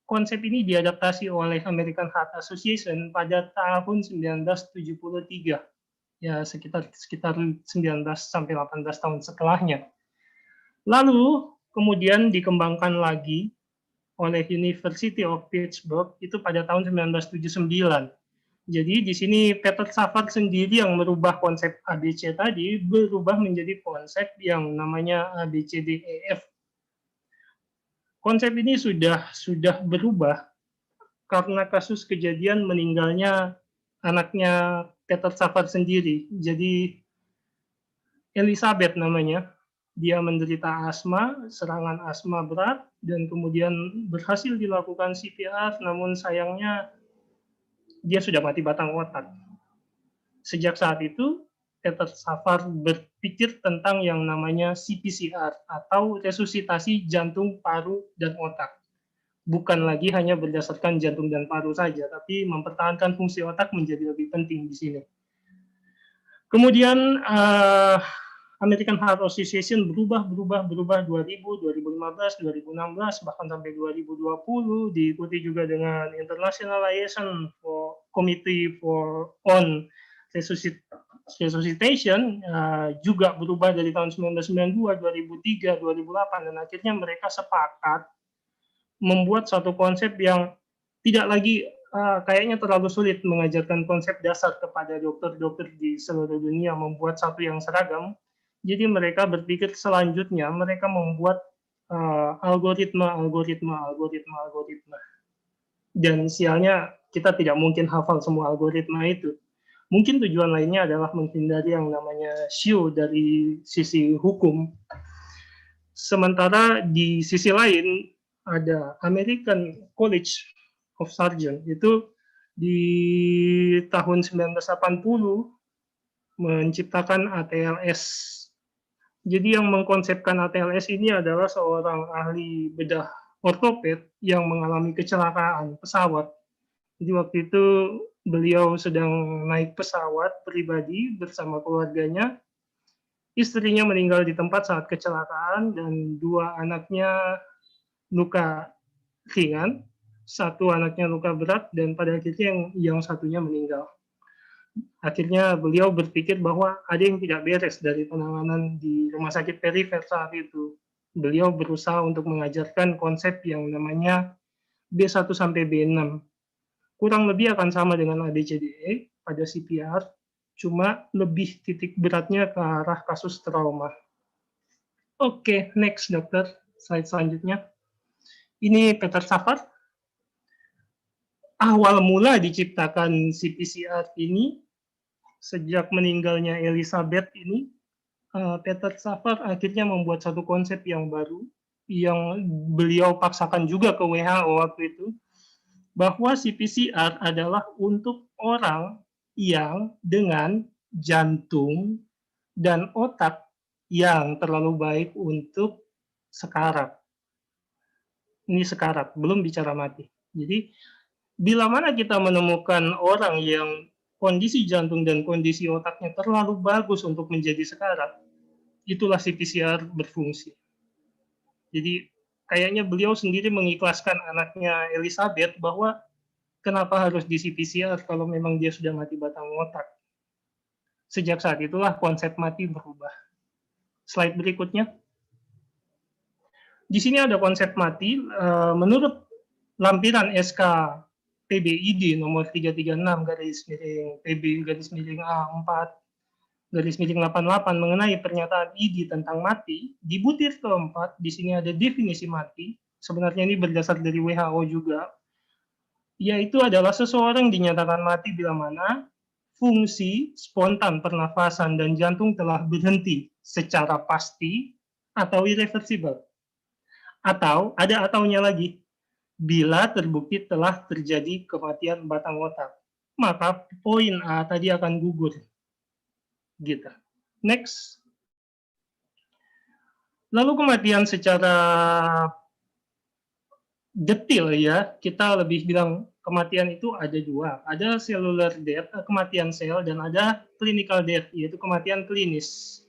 konsep ini diadaptasi oleh American Heart Association pada tahun 1973. Ya, sekitar 19 sampai 18 tahun setelahnya. Lalu kemudian dikembangkan lagi oleh University of Pittsburgh itu pada tahun 1979. Jadi di sini Peter Safar sendiri yang merubah konsep ABC tadi berubah menjadi konsep yang namanya ABCDEF. Konsep ini sudah berubah karena kasus kejadian meninggalnya anaknya Peter Safar sendiri. Jadi Elizabeth namanya, dia menderita asma, serangan asma berat, dan kemudian berhasil dilakukan CPR, namun sayangnya dia sudah mati batang otak. Sejak saat itu, Peter Safar berpikir tentang yang namanya CPCR atau resusitasi jantung, paru, dan otak. Bukan lagi hanya berdasarkan jantung dan paru saja, tapi mempertahankan fungsi otak menjadi lebih penting di sini. Kemudian American Heart Association berubah 2000, 2015, 2016, bahkan sampai 2020, diikuti juga dengan International Liaison for Committee on Resuscitation, juga berubah dari tahun 1992, 2003, 2008, dan akhirnya mereka sepakat membuat satu konsep yang tidak lagi kayaknya terlalu sulit mengajarkan konsep dasar kepada dokter-dokter di seluruh dunia, membuat satu yang seragam. Jadi mereka berpikir selanjutnya mereka membuat algoritma. Dan sialnya kita tidak mungkin hafal semua algoritma itu. Mungkin tujuan lainnya adalah menghindari yang namanya show dari sisi hukum. Sementara di sisi lain ada American College of Surgeons, itu di tahun 1980 menciptakan ATLS. Jadi yang mengkonsepkan ATLS ini adalah seorang ahli bedah ortoped yang mengalami kecelakaan pesawat. Jadi waktu itu beliau sedang naik pesawat pribadi bersama keluarganya. Istrinya meninggal di tempat saat kecelakaan dan dua anaknya luka ringan, satu anaknya luka berat, dan pada akhirnya yang satunya meninggal. Akhirnya beliau berpikir bahwa ada yang tidak beres dari penanganan di rumah sakit perifer saat itu. Beliau berusaha untuk mengajarkan konsep yang namanya B1 sampai B6. Kurang lebih akan sama dengan ABCDE pada CPR, cuma lebih titik beratnya ke arah kasus trauma. Oke, next dokter, slide selanjutnya. Ini Peter Safar. Awal mula diciptakan CPCR ini, sejak meninggalnya Elizabeth ini, Peter Safar akhirnya membuat satu konsep yang baru, yang beliau paksakan juga ke WHO waktu itu, bahwa CPCR adalah untuk orang yang dengan jantung dan otak yang terlalu baik untuk sekarat. Ini sekarat, belum bicara mati. Jadi, bila mana kita menemukan orang yang kondisi jantung dan kondisi otaknya terlalu bagus untuk menjadi sekarat, itulah CPCR berfungsi. Jadi, kayaknya beliau sendiri mengikhlaskan anaknya Elizabeth bahwa kenapa harus di CPCR kalau memang dia sudah mati batang otak. Sejak saat itulah konsep mati berubah. Slide berikutnya. Di sini ada konsep mati. Menurut lampiran SK PBID nomor 336 garis miring PB garis miring A4 garis miring 88 mengenai pernyataan ID tentang mati, di butir keempat di sini ada definisi mati. Sebenarnya ini berdasar dari WHO juga, yaitu adalah seseorang dinyatakan mati bila mana fungsi spontan pernafasan dan jantung telah berhenti secara pasti atau irreversible. Atau, ada ataunya lagi, bila terbukti telah terjadi kematian batang otak. Maka poin A tadi akan gugur. Gitu. Next. Lalu kematian secara detail ya, kita lebih bilang kematian itu ada dua. Ada cellular death, kematian sel, dan ada clinical death, yaitu kematian klinis.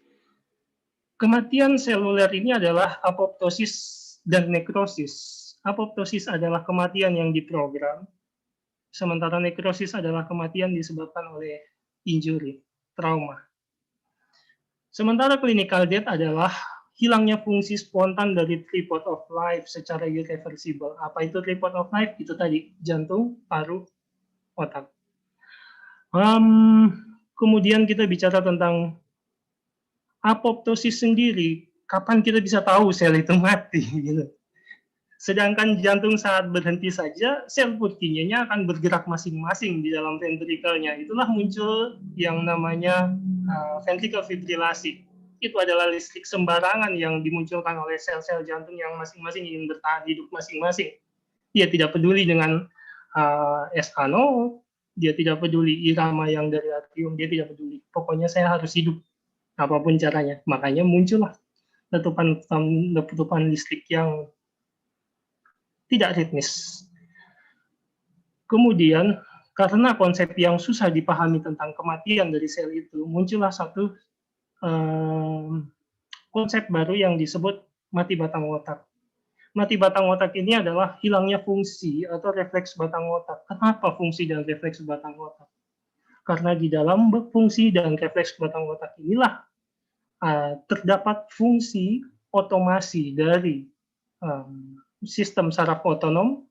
Kematian seluler ini adalah apoptosis dan nekrosis. Apoptosis adalah kematian yang diprogram, sementara nekrosis adalah kematian disebabkan oleh injury, trauma. Sementara clinical death adalah hilangnya fungsi spontan dari tripod of life secara irreversible. Apa itu tripod of life? Itu tadi, jantung, paru, otak. Kemudian kita bicara tentang apoptosis sendiri. Kapan kita bisa tahu sel itu mati? Gitu. Sedangkan jantung saat berhenti saja, sel Purkinje-nya akan bergerak masing-masing di dalam ventrikelnya. Itulah muncul yang namanya ventricle fibrilasi. Itu adalah listrik sembarangan yang dimunculkan oleh sel-sel jantung yang masing-masing ingin bertahan hidup masing-masing. Dia tidak peduli dengan SO, dia tidak peduli irama yang dari atrium, dia tidak peduli. Pokoknya saya harus hidup, apapun caranya. Makanya muncullah letupan listrik yang tidak ritmis. Kemudian, karena konsep yang susah dipahami tentang kematian dari sel itu, muncullah satu konsep baru yang disebut mati batang otak. Mati batang otak ini adalah hilangnya fungsi atau refleks batang otak. Kenapa fungsi dan refleks batang otak? Karena di dalam fungsi dan refleks batang otak inilah terdapat fungsi otomasi dari sistem saraf otonom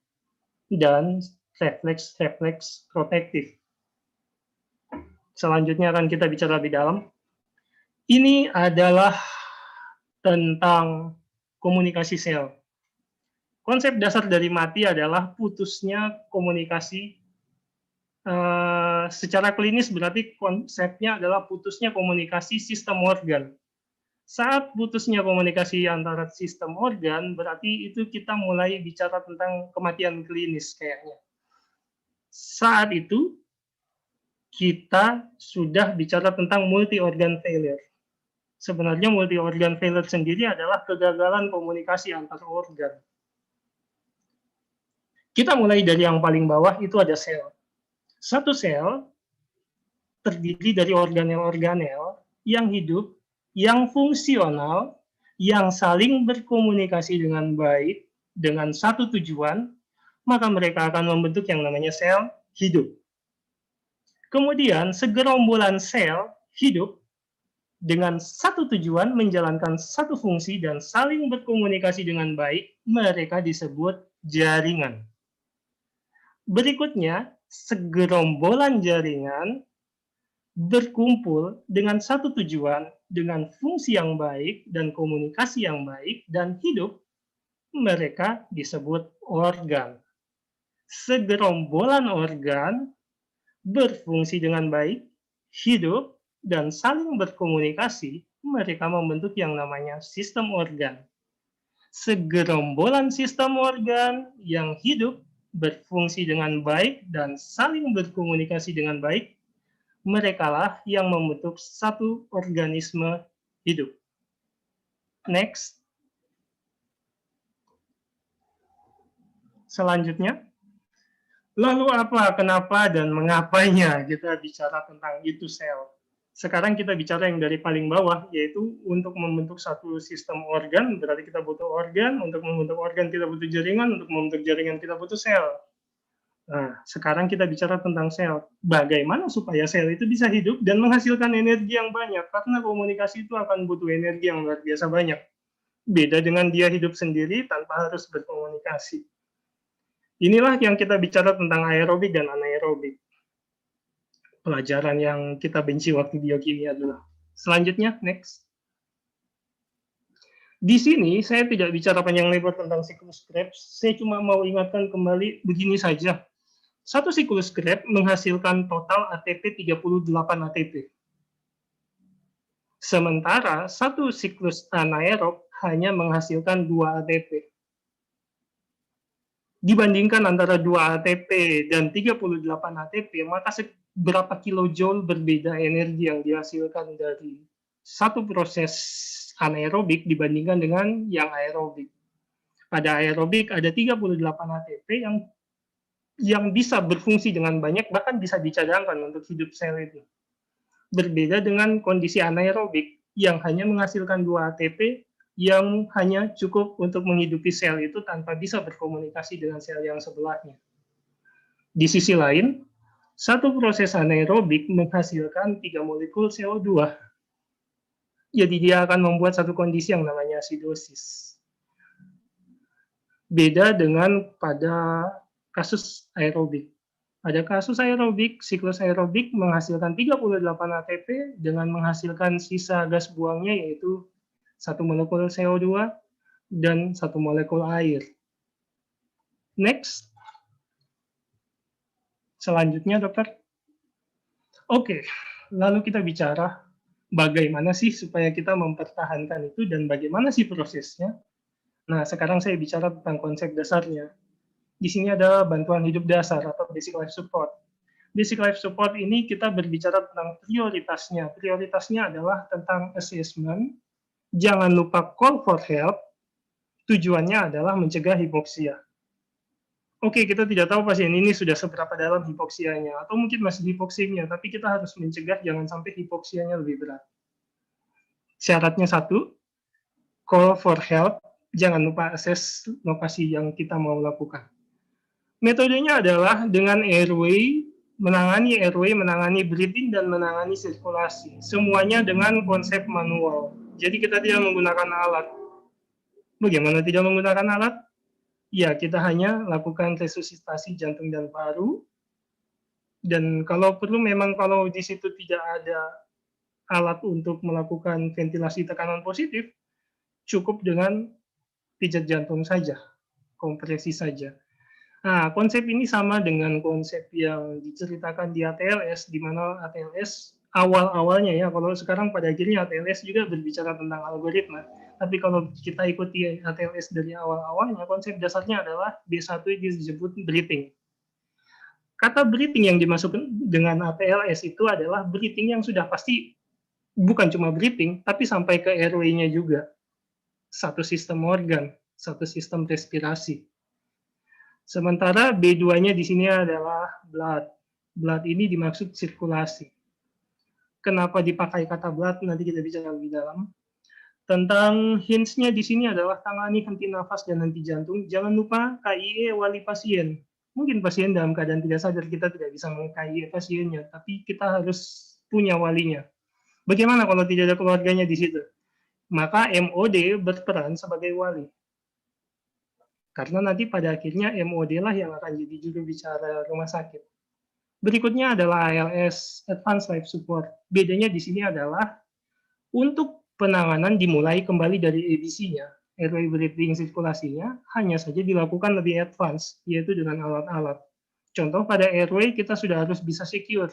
dan refleks protektif. Selanjutnya akan kita bicara lebih dalam. Ini adalah tentang komunikasi sel. Konsep dasar dari mati adalah putusnya komunikasi. Secara klinis berarti konsepnya adalah putusnya komunikasi sistem organ. Saat putusnya komunikasi antara sistem organ, berarti itu kita mulai bicara tentang kematian klinis kayaknya. Saat itu, kita sudah bicara tentang multi-organ failure. Sebenarnya multi-organ failure sendiri adalah kegagalan komunikasi antar organ. Kita mulai dari yang paling bawah, itu ada sel. Satu sel terdiri dari organel-organel yang hidup, yang fungsional, yang saling berkomunikasi dengan baik, dengan satu tujuan, maka mereka akan membentuk yang namanya sel hidup. Kemudian, segerombolan sel hidup dengan satu tujuan, menjalankan satu fungsi, dan saling berkomunikasi dengan baik, mereka disebut jaringan. Berikutnya, segerombolan jaringan berkumpul dengan satu tujuan, dengan fungsi yang baik dan komunikasi yang baik, dan hidup, mereka disebut organ. Segerombolan organ berfungsi dengan baik, hidup, dan saling berkomunikasi, mereka membentuk yang namanya sistem organ. Segerombolan sistem organ yang hidup, berfungsi dengan baik, dan saling berkomunikasi dengan baik, merekalah yang membentuk satu organisme hidup. Next. Selanjutnya, lalu apa, kenapa, dan mengapanya kita bicara tentang itu sel. Sekarang kita bicara yang dari paling bawah, yaitu untuk membentuk satu sistem organ, berarti kita butuh organ, untuk membentuk organ kita butuh jaringan, untuk membentuk jaringan kita butuh sel. Nah, sekarang kita bicara tentang sel. Bagaimana supaya sel itu bisa hidup dan menghasilkan energi yang banyak, karena komunikasi itu akan butuh energi yang luar biasa banyak. Beda dengan dia hidup sendiri tanpa harus berkomunikasi. Inilah yang kita bicara tentang aerobik dan anaerobik. Pelajaran yang kita benci waktu biokimia dulu. Selanjutnya, next. Di sini saya tidak bicara panjang lebar tentang siklus Krebs, saya cuma mau ingatkan kembali begini saja. Satu siklus Krebs menghasilkan total ATP 38 ATP. Sementara satu siklus anaerob hanya menghasilkan 2 ATP. Dibandingkan antara 2 ATP dan 38 ATP, maka berapa kilojoule berbeda energi yang dihasilkan dari satu proses anaerobik dibandingkan dengan yang aerobik. Pada aerobik ada 38 ATP yang bisa berfungsi dengan banyak, bahkan bisa dicadangkan untuk hidup sel itu. Berbeda dengan kondisi anaerobik yang hanya menghasilkan 2 ATP yang hanya cukup untuk menghidupi sel itu tanpa bisa berkomunikasi dengan sel yang sebelahnya. Di sisi lain, satu proses anaerobik menghasilkan 3 molekul CO2. Jadi dia akan membuat satu kondisi yang namanya asidosis. Beda dengan pada kasus aerobik. Pada kasus aerobik, siklus aerobik menghasilkan 38 ATP dengan menghasilkan sisa gas buangnya yaitu 1 molekul CO2 dan 1 molekul air. Next. Selanjutnya, dokter. Oke, lalu kita bicara bagaimana sih supaya kita mempertahankan itu dan bagaimana sih prosesnya. Nah, sekarang saya bicara tentang konsep dasarnya. Di sini ada bantuan hidup dasar atau basic life support. Basic life support ini kita berbicara tentang prioritasnya. Prioritasnya adalah tentang assessment. Jangan lupa call for help. Tujuannya adalah mencegah hipoksia. Oke, kita tidak tahu pasien ini sudah seberapa dalam hipoksianya, atau mungkin masih hipoksimia, tapi kita harus mencegah jangan sampai hipoksianya lebih berat. Syaratnya satu, call for help. Jangan lupa assess lokasi yang kita mau lakukan. Metodenya adalah dengan airway, menangani breathing, dan menangani sirkulasi. Semuanya dengan konsep manual. Jadi kita tidak menggunakan alat. Bagaimana tidak menggunakan alat? Ya, kita hanya lakukan resusitasi jantung dan paru. Dan kalau perlu, memang kalau di situ tidak ada alat untuk melakukan ventilasi tekanan positif, cukup dengan pijat jantung saja, kompresi saja. Nah, konsep ini sama dengan konsep yang diceritakan di ATLS, di mana ATLS awal-awalnya ya, kalau sekarang pada akhirnya ATLS juga berbicara tentang algoritma. Tapi kalau kita ikuti ATLS dari awal-awalnya, konsep dasarnya adalah B1 itu disebut breathing. Kata breathing yang dimasukkan dengan ATLS itu adalah breathing yang sudah pasti bukan cuma breathing, tapi sampai ke airway-nya juga. Satu sistem organ, satu sistem respirasi. Sementara B2-nya di sini adalah blood. Blood ini dimaksud sirkulasi. Kenapa dipakai kata blood? Nanti kita bicara lebih dalam. Tentang hints-nya di sini adalah tangani henti nafas dan henti jantung. Jangan lupa KIE wali pasien. Mungkin pasien dalam keadaan tidak sadar, kita tidak bisa meng-KIE pasiennya, tapi kita harus punya walinya. Bagaimana kalau tidak ada keluarganya di situ? Maka MOD berperan sebagai wali. Karena nanti pada akhirnya MOD lah yang akan jadi juru bicara rumah sakit. Berikutnya adalah ALS, Advanced Life Support. Bedanya di sini adalah untuk penanganan dimulai kembali dari ABC-nya, airway breathing sirkulasinya, hanya saja dilakukan lebih advance, yaitu dengan alat-alat. Contoh pada airway kita sudah harus bisa secure.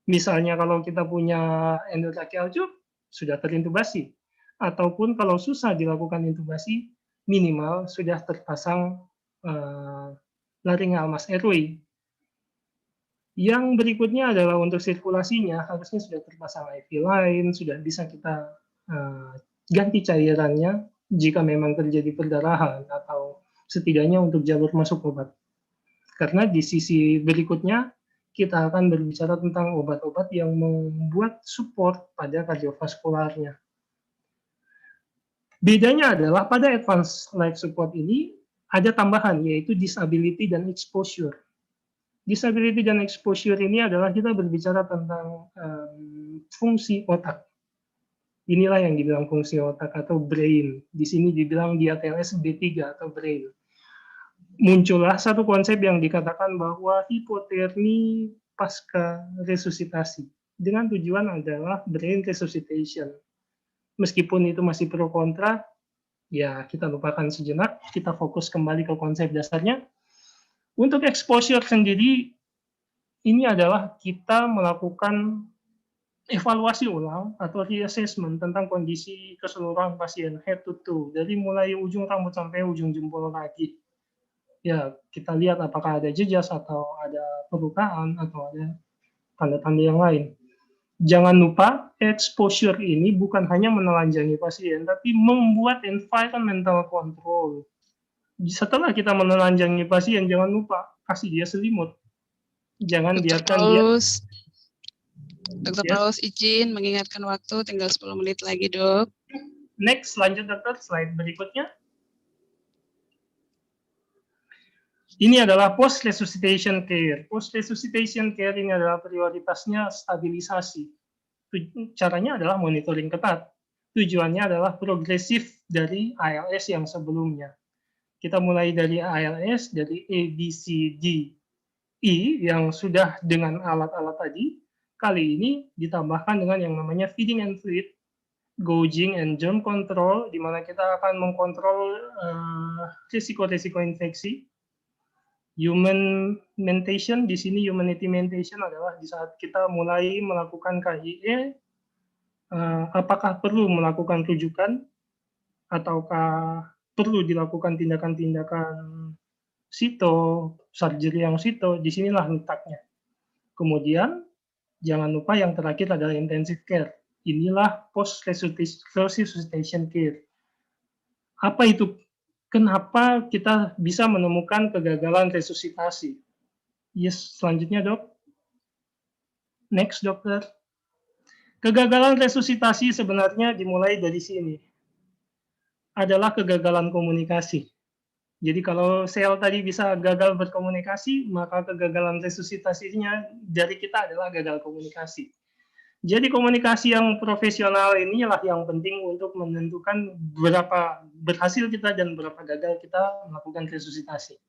Misalnya kalau kita punya endotracheal tube, sudah terintubasi. Ataupun kalau susah dilakukan intubasi, minimal sudah terpasang laryngeal mask airway. Yang berikutnya adalah untuk sirkulasinya, harusnya sudah terpasang IV line, sudah bisa kita ganti cairannya jika memang terjadi perdarahan, atau setidaknya untuk jalur masuk obat. Karena di sisi berikutnya, kita akan berbicara tentang obat-obat yang membuat support pada kardiovaskularnya. Bedanya adalah pada advanced life support ini ada tambahan, yaitu disability dan exposure. Disability dan exposure ini adalah kita berbicara tentang fungsi otak. Inilah yang dibilang fungsi otak atau brain. Di sini dibilang di ATLS B3 atau brain. Muncullah satu konsep yang dikatakan bahwa hipotermi pasca resusitasi. Dengan tujuan adalah brain resuscitation. Meskipun itu masih pro kontra, ya kita lupakan sejenak, kita fokus kembali ke konsep dasarnya. Untuk exposure sendiri, ini adalah kita melakukan evaluasi ulang atau reassessment tentang kondisi keseluruhan pasien head to toe, dari mulai ujung rambut sampai ujung jempol kaki. Ya, kita lihat apakah ada jejas atau ada perlukaan atau ada tanda-tanda yang lain. Jangan lupa, exposure ini bukan hanya menelanjangi pasien, tapi membuat environmental control. Setelah kita menelanjangi pasien, jangan lupa kasih dia selimut. Jangan biarkan dia. Dokter Paulus izin mengingatkan waktu, tinggal 10 menit lagi, Dok. Next, lanjut dokter, slide berikutnya. Ini adalah post-resuscitation care. Post-resuscitation care ini adalah prioritasnya stabilisasi. Caranya adalah monitoring ketat. Tujuannya adalah progresif dari ALS yang sebelumnya. Kita mulai dari ALS, dari A, B, C, D, E, yang sudah dengan alat-alat tadi. Kali ini ditambahkan dengan yang namanya feeding and fluid, gauging and germ control, di mana kita akan mengkontrol risiko-risiko infeksi. Humanmentation, di sini humanity mentation adalah di saat kita mulai melakukan KIE, apakah perlu melakukan rujukan, ataukah perlu dilakukan tindakan-tindakan sito, surgery yang sito, disinilah letaknya. Kemudian, jangan lupa yang terakhir adalah intensive care. Inilah post-resuscitation care. Apa itu? Kenapa kita bisa menemukan kegagalan resusitasi? Yes, selanjutnya dok. Next dokter. Kegagalan resusitasi sebenarnya dimulai dari sini. Adalah kegagalan komunikasi. Jadi kalau sel tadi bisa gagal berkomunikasi, maka kegagalan resusitasinya dari kita adalah gagal komunikasi. Jadi komunikasi yang profesional inilah yang penting untuk menentukan berapa berhasil kita dan berapa gagal kita melakukan resusitasi.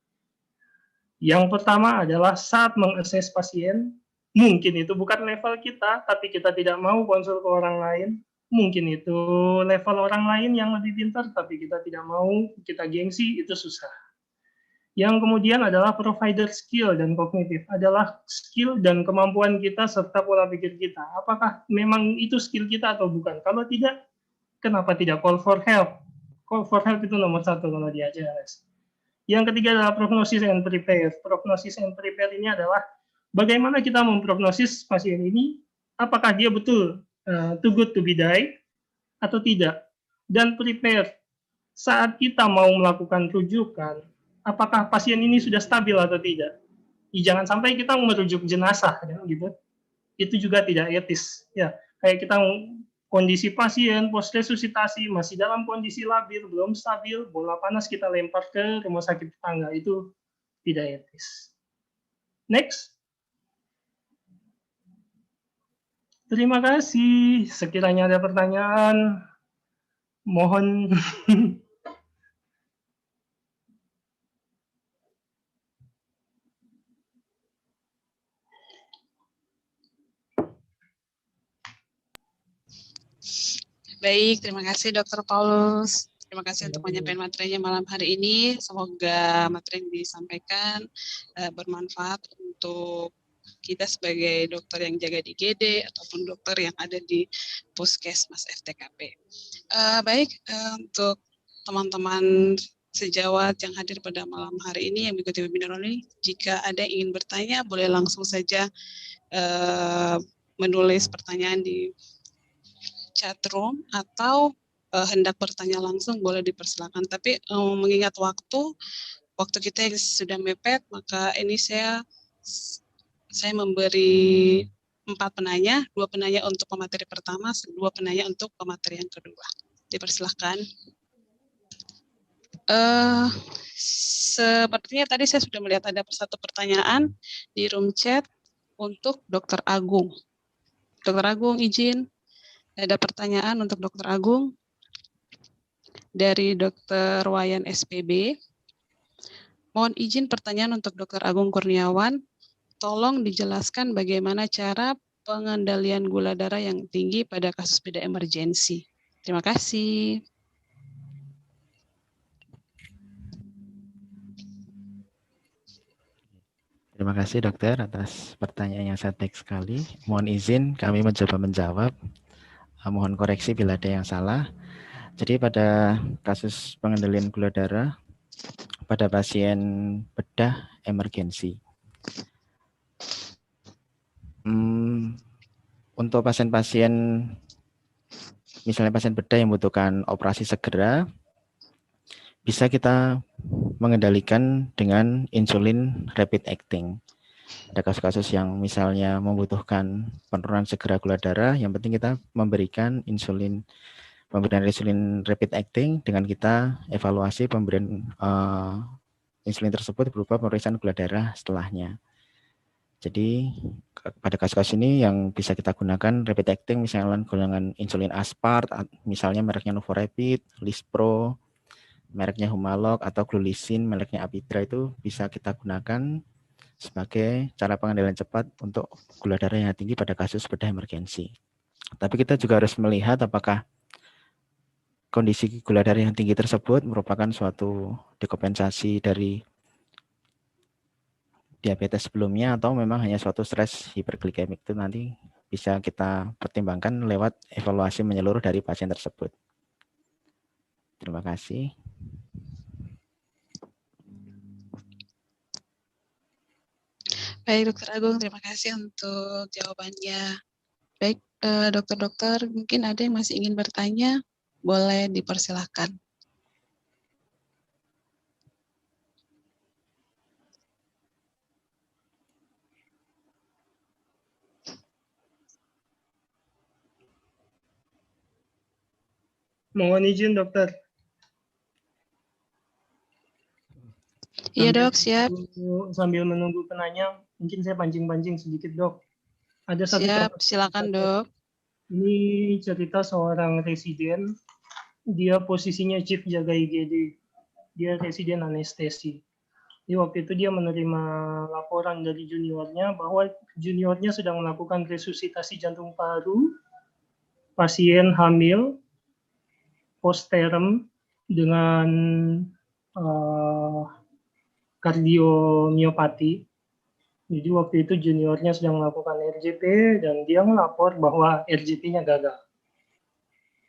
Yang pertama adalah saat mengakses pasien, mungkin itu bukan level kita, tapi kita tidak mau konsul ke orang lain. Mungkin itu level orang lain yang lebih pintar, tapi kita tidak mau, kita gengsi, itu susah. Yang kemudian adalah provider skill dan kognitif, adalah skill dan kemampuan kita serta pola pikir kita. Apakah memang itu skill kita atau bukan? Kalau tidak, kenapa tidak call for help? Call for help itu nomor 1 kalau di ACLS. Yang ketiga adalah prognosis and prepare. Prognosis and prepare ini adalah bagaimana kita memprognosis pasien ini, apakah dia betul too good to be die atau tidak. Dan prepare, saat kita mau melakukan rujukan, apakah pasien ini sudah stabil atau tidak. Jangan sampai kita merujuk jenazah, ya, gitu. Itu juga tidak etis. Ya, kayak kita kondisi pasien post resusitasi masih dalam kondisi labil, belum stabil, bola panas kita lempar ke rumah sakit tetangga, itu tidak etis. Next. Terima kasih. Sekiranya ada pertanyaan, mohon. Baik, terima kasih Dr. Paulus. Terima kasih untuk penyampaian materinya malam hari ini. Semoga materi yang disampaikan bermanfaat untuk kita sebagai dokter yang jaga di GD ataupun dokter yang ada di Puskesmas FTKP. Baik, untuk teman-teman sejawat yang hadir pada malam hari ini yang mengikuti webinar ini, jika ada yang ingin bertanya, boleh langsung saja menulis pertanyaan di chat room atau hendak bertanya langsung boleh dipersilakan. Tapi mengingat waktu kita yang sudah mepet, maka ini saya memberi 4 penanya, 2 penanya untuk pemateri pertama, 2 penanya untuk pemateri yang kedua. Dipersilakan. Sepertinya tadi saya sudah melihat ada satu pertanyaan di room chat untuk Dr. Agung. Dr. Agung, izin. Ada pertanyaan untuk Dr. Agung dari Dr. Wayan SPB. Mohon izin pertanyaan untuk Dr. Agung Kurniawan. Tolong dijelaskan bagaimana cara pengendalian gula darah yang tinggi pada kasus beda emergensi. Terima kasih. Terima kasih dokter atas pertanyaan yang sangat sekali. Mohon izin kami mencoba menjawab. Mohon koreksi bila ada yang salah. Jadi pada kasus pengendalian gula darah pada pasien bedah emergensi. Untuk pasien-pasien, misalnya pasien bedah yang membutuhkan operasi segera, bisa kita mengendalikan dengan insulin rapid acting. Ada kasus-kasus yang misalnya membutuhkan penurunan segera gula darah, yang penting kita memberikan insulin rapid acting dengan kita evaluasi pemberian insulin tersebut berupa pemeriksaan gula darah setelahnya. Jadi pada kasus-kasus ini yang bisa kita gunakan rapid acting misalnya golongan insulin aspart, misalnya mereknya Novorapid, Lispro, mereknya Humalog, atau Glulisin mereknya Apidra, itu bisa kita gunakan sebagai cara pengendalian cepat untuk gula darah yang tinggi pada kasus bedah emergensi. Tapi kita juga harus melihat apakah kondisi gula darah yang tinggi tersebut merupakan suatu dekompensasi dari diabetes sebelumnya atau memang hanya suatu stres hiperglikemik. Itu nanti bisa kita pertimbangkan lewat evaluasi menyeluruh dari pasien tersebut. Terima kasih. Baik, Dokter Agung, terima kasih untuk jawabannya. Baik, dokter-dokter, mungkin ada yang masih ingin bertanya, boleh dipersilahkan. Mohon izin dokter. Iya dok, siap. Sambil menunggu penanya, mungkin saya pancing-pancing sedikit dok. Ada satu Siap, kasus, silakan dok. ini cerita seorang residen, dia posisinya chief jaga IGD, dia residen anestesi. Di waktu itu dia menerima laporan dari juniornya bahwa juniornya sedang melakukan resusitasi jantung paru, pasien hamil, postpartum dengan kardiomiopati. Jadi waktu itu juniornya sedang melakukan RJP dan dia melapor bahwa RJP-nya gagal.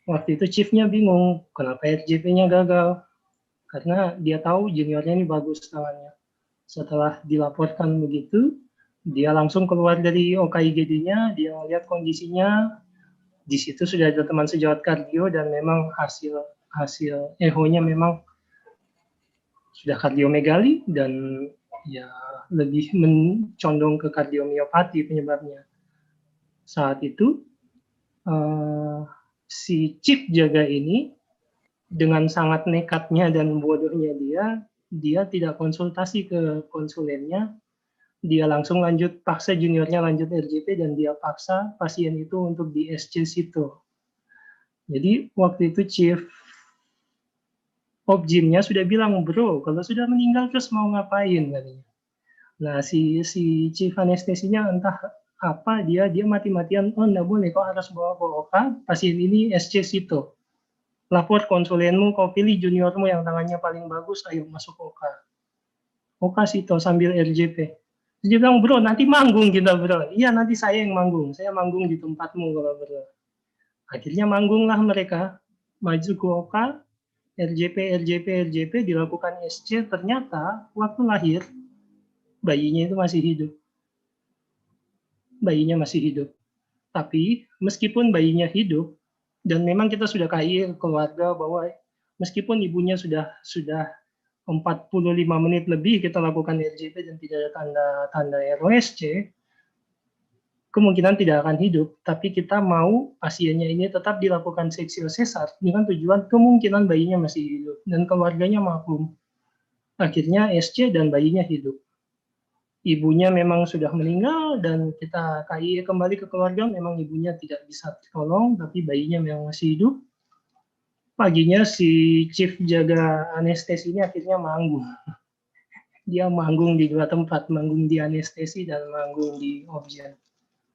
Waktu itu chiefnya bingung, kenapa RJP-nya gagal? Karena dia tahu juniornya ini bagus tangannya. Setelah dilaporkan begitu, dia langsung keluar dari OKIGD-nya, dia melihat kondisinya, di situ sudah ada teman sejawat kardio dan memang hasil echo-nya memang sudah kardiomegali dan ya lebih mencondong ke kardiomiopati penyebabnya. Saat itu si chief jaga ini dengan sangat nekatnya dan bodohnya dia tidak konsultasi ke konsulennya, dia langsung paksa juniornya lanjut RJP dan dia paksa pasien itu untuk di SC situ. Jadi waktu itu chief Obgynnya sudah bilang, bro, kalau sudah meninggal terus mau ngapain katanya. Nah si chief anestesinya entah apa dia mati-matian, oh enggak boleh, kok harus bawa ke OK, pasien ini SC situ. Lapor konsulenmu, kau pilih juniormu yang tangannya paling bagus, ayo masuk OK. OK situ sambil RJP. Dia bilang, bro nanti manggung kita bro. Iya nanti saya yang manggung, saya manggung di tempatmu kalau bro. Akhirnya manggunglah mereka, maju ke OK, RJP dilakukan SC, ternyata waktu lahir bayinya itu masih hidup. Bayinya masih hidup. Tapi meskipun bayinya hidup dan memang kita sudah KI keluarga bahwa meskipun ibunya sudah 45 menit lebih kita lakukan RJP dan tidak ada tanda ROSC, kemungkinan tidak akan hidup, tapi kita mau pasiennya ini tetap dilakukan seksio sesar dengan tujuan kemungkinan bayinya masih hidup dan keluarganya maklum. Akhirnya SC dan bayinya hidup. Ibunya memang sudah meninggal dan kita KI kembali ke keluarga, memang ibunya tidak bisa tolong, tapi bayinya memang masih hidup. Paginya si chief jaga anestesi ini akhirnya manggung. Dia manggung di 2 tempat, manggung di anestesi dan manggung di Obgyn.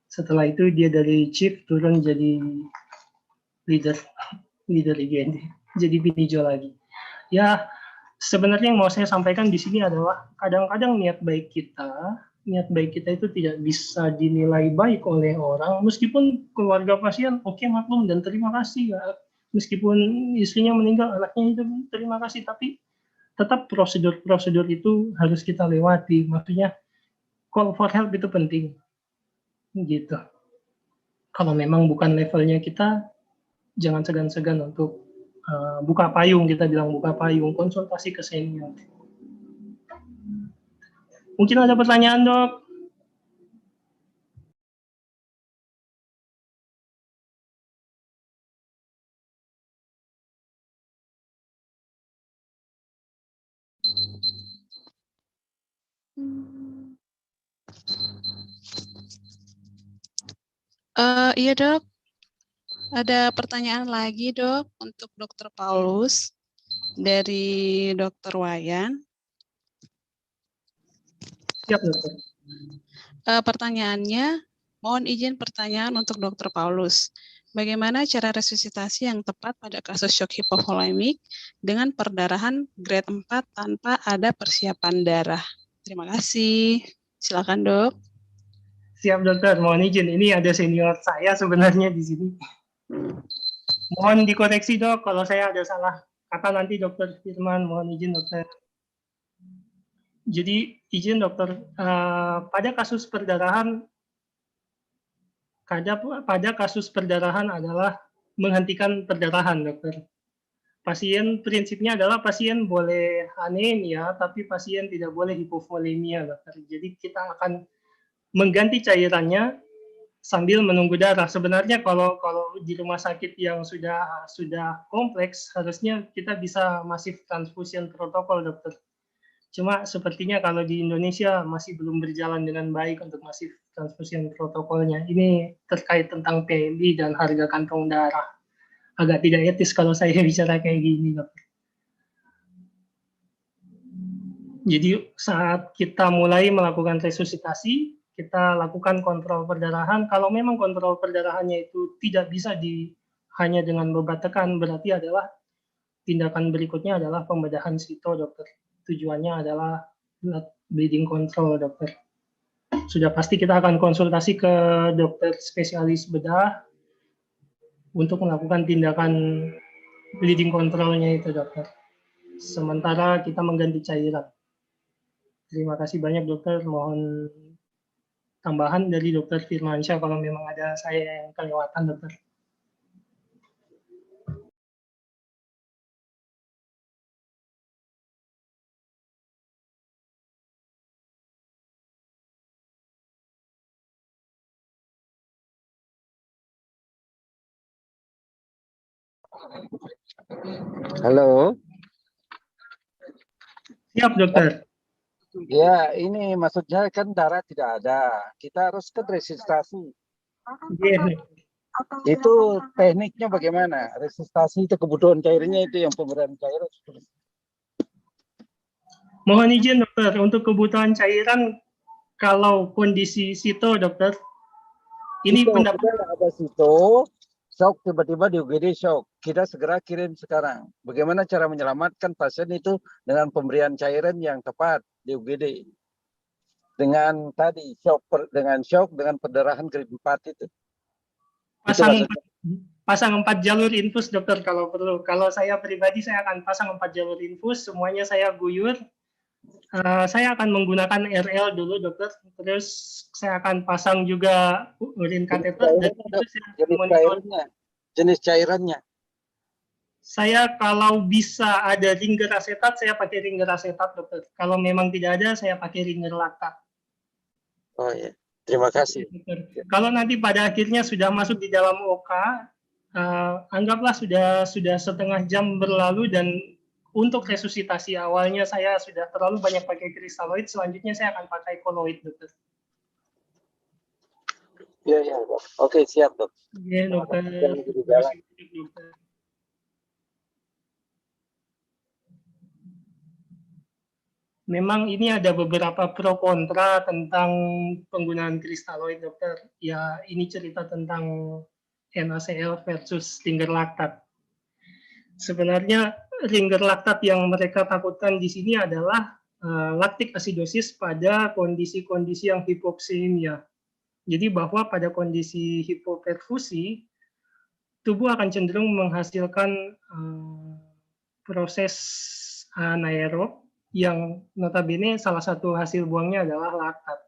Setelah itu dia dari chief turun jadi leader IGD, jadi Binijo lagi. Ya, sebenarnya yang mau saya sampaikan di sini adalah kadang-kadang niat baik kita itu tidak bisa dinilai baik oleh orang, meskipun keluarga pasien oke, maklum dan terima kasih ya. Meskipun istrinya meninggal, anaknya hidup, terima kasih, tapi tetap prosedur itu harus kita lewati. Maksudnya call for help itu penting. Gitu. Kalau memang bukan levelnya kita, jangan segan-segan untuk buka payung, kita bilang buka payung, konsultasi ke senior. Mungkin ada pertanyaan, Dok? Iya dok, ada pertanyaan lagi dok untuk Dokter Paulus dari Dokter Wayan. Siap, Dokter. Pertanyaannya, mohon izin pertanyaan untuk Dokter Paulus. Bagaimana cara resusitasi yang tepat pada kasus shock hipovolemik dengan perdarahan grade 4 tanpa ada persiapan darah? Terima kasih. Silakan dok. Siap, Dokter. Mohon izin, ini ada senior saya sebenarnya di sini. Mohon dikoreksi, Dok, kalau saya ada salah kata nanti Dokter Firman. Mohon izin, Dokter. Jadi izin dokter, pada kasus perdarahan adalah menghentikan perdarahan, dokter. Pasien prinsipnya adalah pasien boleh anemia, tapi pasien tidak boleh hipovolemia, dokter. Jadi kita akan mengganti cairannya sambil menunggu darah. Sebenarnya kalau di rumah sakit yang sudah kompleks, harusnya kita bisa masif transfusion protokol, dokter. Cuma sepertinya kalau di Indonesia masih belum berjalan dengan baik untuk masif transfusion protokolnya. Ini terkait tentang PMI dan harga kantong darah. Agak tidak etis kalau saya bicara kayak gini, dokter. Jadi saat kita mulai melakukan resusitasi, kita lakukan kontrol perdarahan. Kalau memang kontrol perdarahannya itu tidak bisa hanya dengan obat tekan, berarti adalah tindakan berikutnya adalah pembedahan sito, dokter. Tujuannya adalah blood bleeding control, dokter. Sudah pasti kita akan konsultasi ke dokter spesialis bedah untuk melakukan tindakan bleeding controlnya itu, dokter. Sementara kita mengganti cairan. Terima kasih banyak, dokter. Mohon tambahan dari dokter Firmansyah kalau memang ada saya yang kelewatan, dokter. Halo. Siap, dokter. Ya, ini maksudnya kan darah tidak ada. Kita harus ke resusitasi. Yeah. Itu tekniknya bagaimana? Resusitasi itu kebutuhan cairnya itu yang pemberian cairan. Mohon izin, dokter, untuk kebutuhan cairan kalau kondisi sito, dokter. Ini pendapat ada sito, shock tiba-tiba di UGD shock. Kita segera kirim sekarang. Bagaimana cara menyelamatkan pasien itu dengan pemberian cairan yang tepat di UGD? Dengan tadi shock dengan perdarahan kelimpat itu. Pasang 4 jalur infus, dokter, kalau perlu. Kalau saya pribadi, saya akan pasang 4 jalur infus, semuanya saya guyur. Saya akan menggunakan RL dulu, dokter. Terus saya akan pasang juga urin kateter. Jenis cairannya. Saya kalau bisa ada ringer asetat, saya pakai ringer asetat, dokter. Kalau memang tidak ada, saya pakai ringer laktat. Oh ya, terima kasih. Kalau nanti pada akhirnya sudah masuk di dalam OK, anggaplah sudah setengah jam berlalu dan untuk resusitasi awalnya saya sudah terlalu banyak pakai kristaloid, selanjutnya saya akan pakai koloid, dokter. Iya, iya, dok. Oke, siap, dok. Iya, dokter. Memang ini ada beberapa pro kontra tentang penggunaan kristaloid, dokter. Ya, ini cerita tentang NaCl versus ringer laktat. Sebenarnya ringer laktat yang mereka takutkan di sini adalah laktik asidosis pada kondisi-kondisi yang hipoksemia. Jadi bahwa pada kondisi hipoperfusi, tubuh akan cenderung menghasilkan proses anaerob yang notabene salah satu hasil buangnya adalah laktat.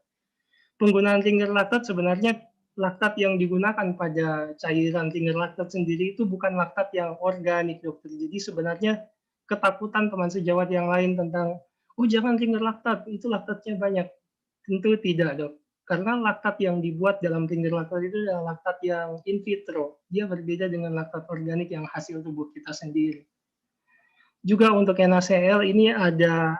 Penggunaan ringer laktat sebenarnya laktat yang digunakan pada cairan ringer laktat sendiri itu bukan laktat yang organik, dokter. Jadi sebenarnya ketakutan teman sejawat yang lain tentang, oh jangan ringer laktat, itu laktatnya banyak. Tentu tidak, dok. Karena laktat yang dibuat dalam ringer laktat itu adalah laktat yang in vitro. Dia berbeda dengan laktat organik yang hasil tubuh kita sendiri. Juga untuk NaCl ini ada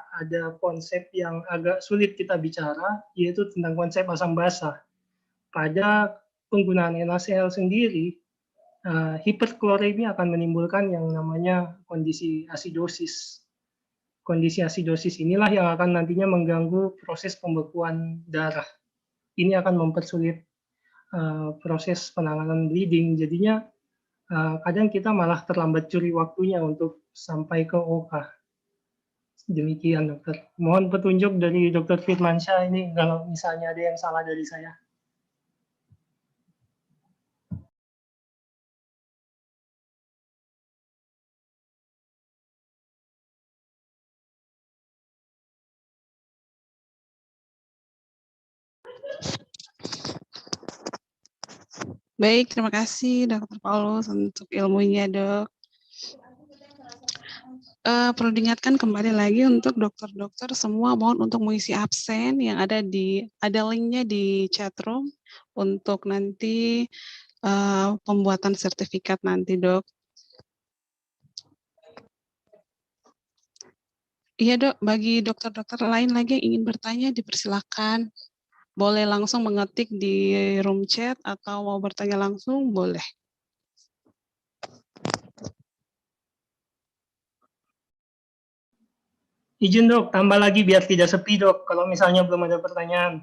konsep yang agak sulit kita bicara, yaitu tentang konsep asam basa. Pada penggunaan NaCl sendiri, hiperkloremia akan menimbulkan yang namanya kondisi asidosis. Kondisi asidosis inilah yang akan nantinya mengganggu proses pembekuan darah. Ini akan mempersulit proses penanganan bleeding. Jadinya kadang kita malah terlambat curi waktunya untuk sampai ke OK. Demikian, dokter. Mohon petunjuk dari Dr. Firmansyah ini kalau misalnya ada yang salah dari saya. Baik, terima kasih Dr. Paulus untuk ilmunya, Dok. Perlu diingatkan kembali lagi untuk dokter-dokter semua mohon untuk mengisi absen yang ada linknya di chat room untuk nanti pembuatan sertifikat nanti, Dok. Iya, Dok, bagi dokter-dokter lain lagi yang ingin bertanya dipersilakan. Boleh langsung mengetik di room chat atau mau bertanya langsung boleh. Izin dok, tambah lagi biar tidak sepi dok, kalau misalnya belum ada pertanyaan.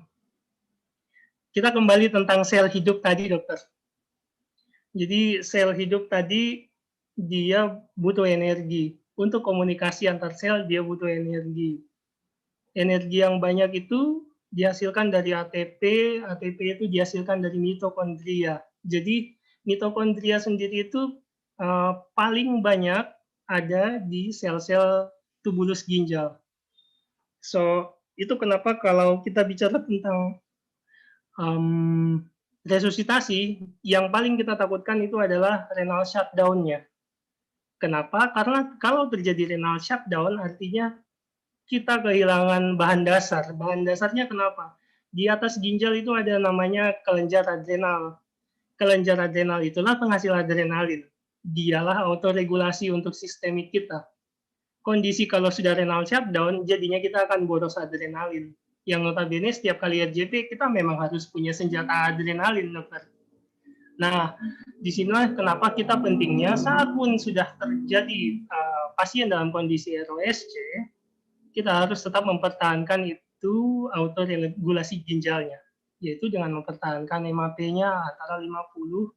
Kita kembali tentang sel hidup tadi dokter. Jadi sel hidup tadi dia butuh energi. Untuk komunikasi antar sel dia butuh energi. Energi yang banyak itu dihasilkan dari ATP, ATP itu dihasilkan dari mitokondria. Jadi mitokondria sendiri itu paling banyak ada di sel-sel tubulus ginjal. So, itu kenapa kalau kita bicara tentang resusitasi, yang paling kita takutkan itu adalah renal shutdown-nya. Kenapa? Karena kalau terjadi renal shutdown, artinya kita kehilangan bahan dasar. Bahan dasarnya kenapa? Di atas ginjal itu ada namanya kelenjar adrenal. Kelenjar adrenal itulah penghasil adrenalin. Dialah autoregulasi untuk sistemik kita. Kondisi kalau sudah renal shutdown, jadinya kita akan boros adrenalin. Yang notabene setiap kali RJP, kita memang harus punya senjata adrenalin, dokter. Nah, disinilah kenapa kita pentingnya saat pun sudah terjadi pasien dalam kondisi ROSC, kita harus tetap mempertahankan itu autoregulasi ginjalnya, yaitu dengan mempertahankan MAP-nya antara 50.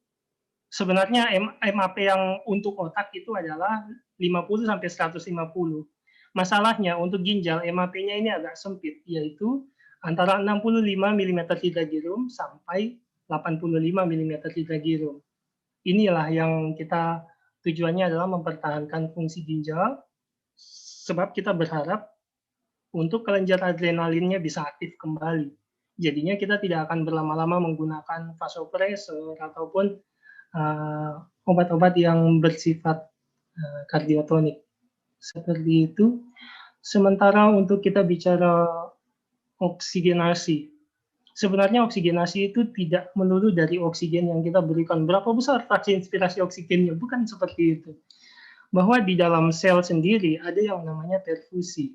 Sebenarnya MAP yang untuk otak itu adalah 50 sampai 150. Masalahnya untuk ginjal MAP-nya ini agak sempit, yaitu antara 65 mm trigagirum sampai 85 mm trigagirum. Inilah yang kita tujuannya adalah mempertahankan fungsi ginjal, sebab kita berharap untuk kelenjar adrenalinnya bisa aktif kembali. Jadinya kita tidak akan berlama-lama menggunakan vasopresor ataupun obat-obat yang bersifat kardiotonik. Seperti itu. Sementara untuk kita bicara oksigenasi, sebenarnya oksigenasi itu tidak melulu dari oksigen yang kita berikan. Berapa besar fraksi inspirasi oksigennya? Bukan seperti itu. Bahwa di dalam sel sendiri ada yang namanya perfusi.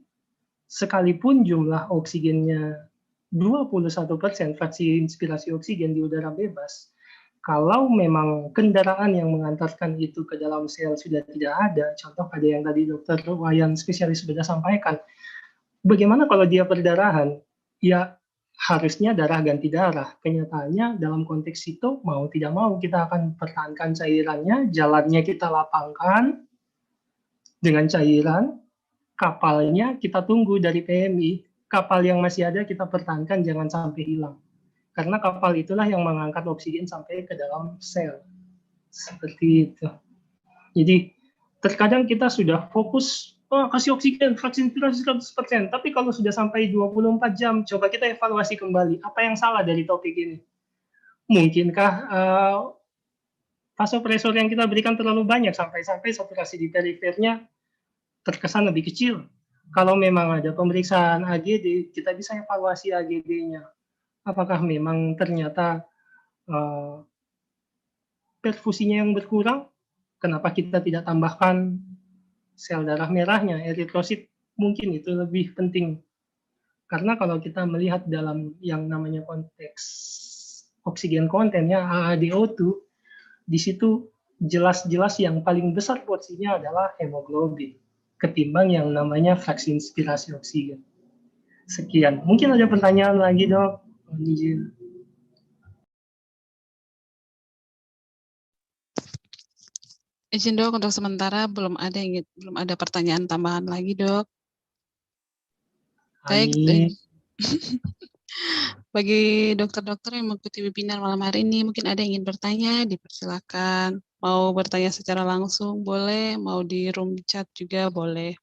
Sekalipun jumlah oksigennya 21% fraksi inspirasi oksigen di udara bebas, kalau memang kendaraan yang mengantarkan itu ke dalam sel sudah tidak ada, contoh ada yang tadi dokter Wayan spesialis sudah sampaikan, bagaimana kalau dia perdarahan? Ya harusnya darah ganti darah. Kenyataannya dalam konteks itu mau tidak mau kita akan pertahankan cairannya, jalannya kita lapangkan dengan cairan, kapalnya kita tunggu dari PMI, kapal yang masih ada kita pertahankan jangan sampai hilang. Karena kapal itulah yang mengangkat oksigen sampai ke dalam sel. Seperti itu. Jadi terkadang kita sudah fokus, kasih oksigen, vaksin 100%. Tapi kalau sudah sampai 24 jam, coba kita evaluasi kembali. Apa yang salah dari topik ini? Mungkinkah vasopresor yang kita berikan terlalu banyak sampai-sampai saturasi di perifernya terkesan lebih kecil? Kalau memang ada pemeriksaan AGD, kita bisa evaluasi AGD-nya. Apakah memang ternyata perfusinya yang berkurang? Kenapa kita tidak tambahkan sel darah merahnya, eritrosit? Mungkin itu lebih penting. Karena kalau kita melihat dalam yang namanya konteks oksigen kontennya, AaDO2, di situ jelas-jelas yang paling besar porsinya adalah hemoglobin, ketimbang yang namanya fraksi inspirasi oksigen. Sekian. Mungkin ada pertanyaan lagi, dok? Izin dok, untuk sementara belum ada pertanyaan tambahan lagi, dok. Baik, bagi dokter-dokter yang mengikuti webinar malam hari ini, mungkin ada yang ingin bertanya, dipersilakan. Mau bertanya secara langsung boleh, mau di room chat juga boleh.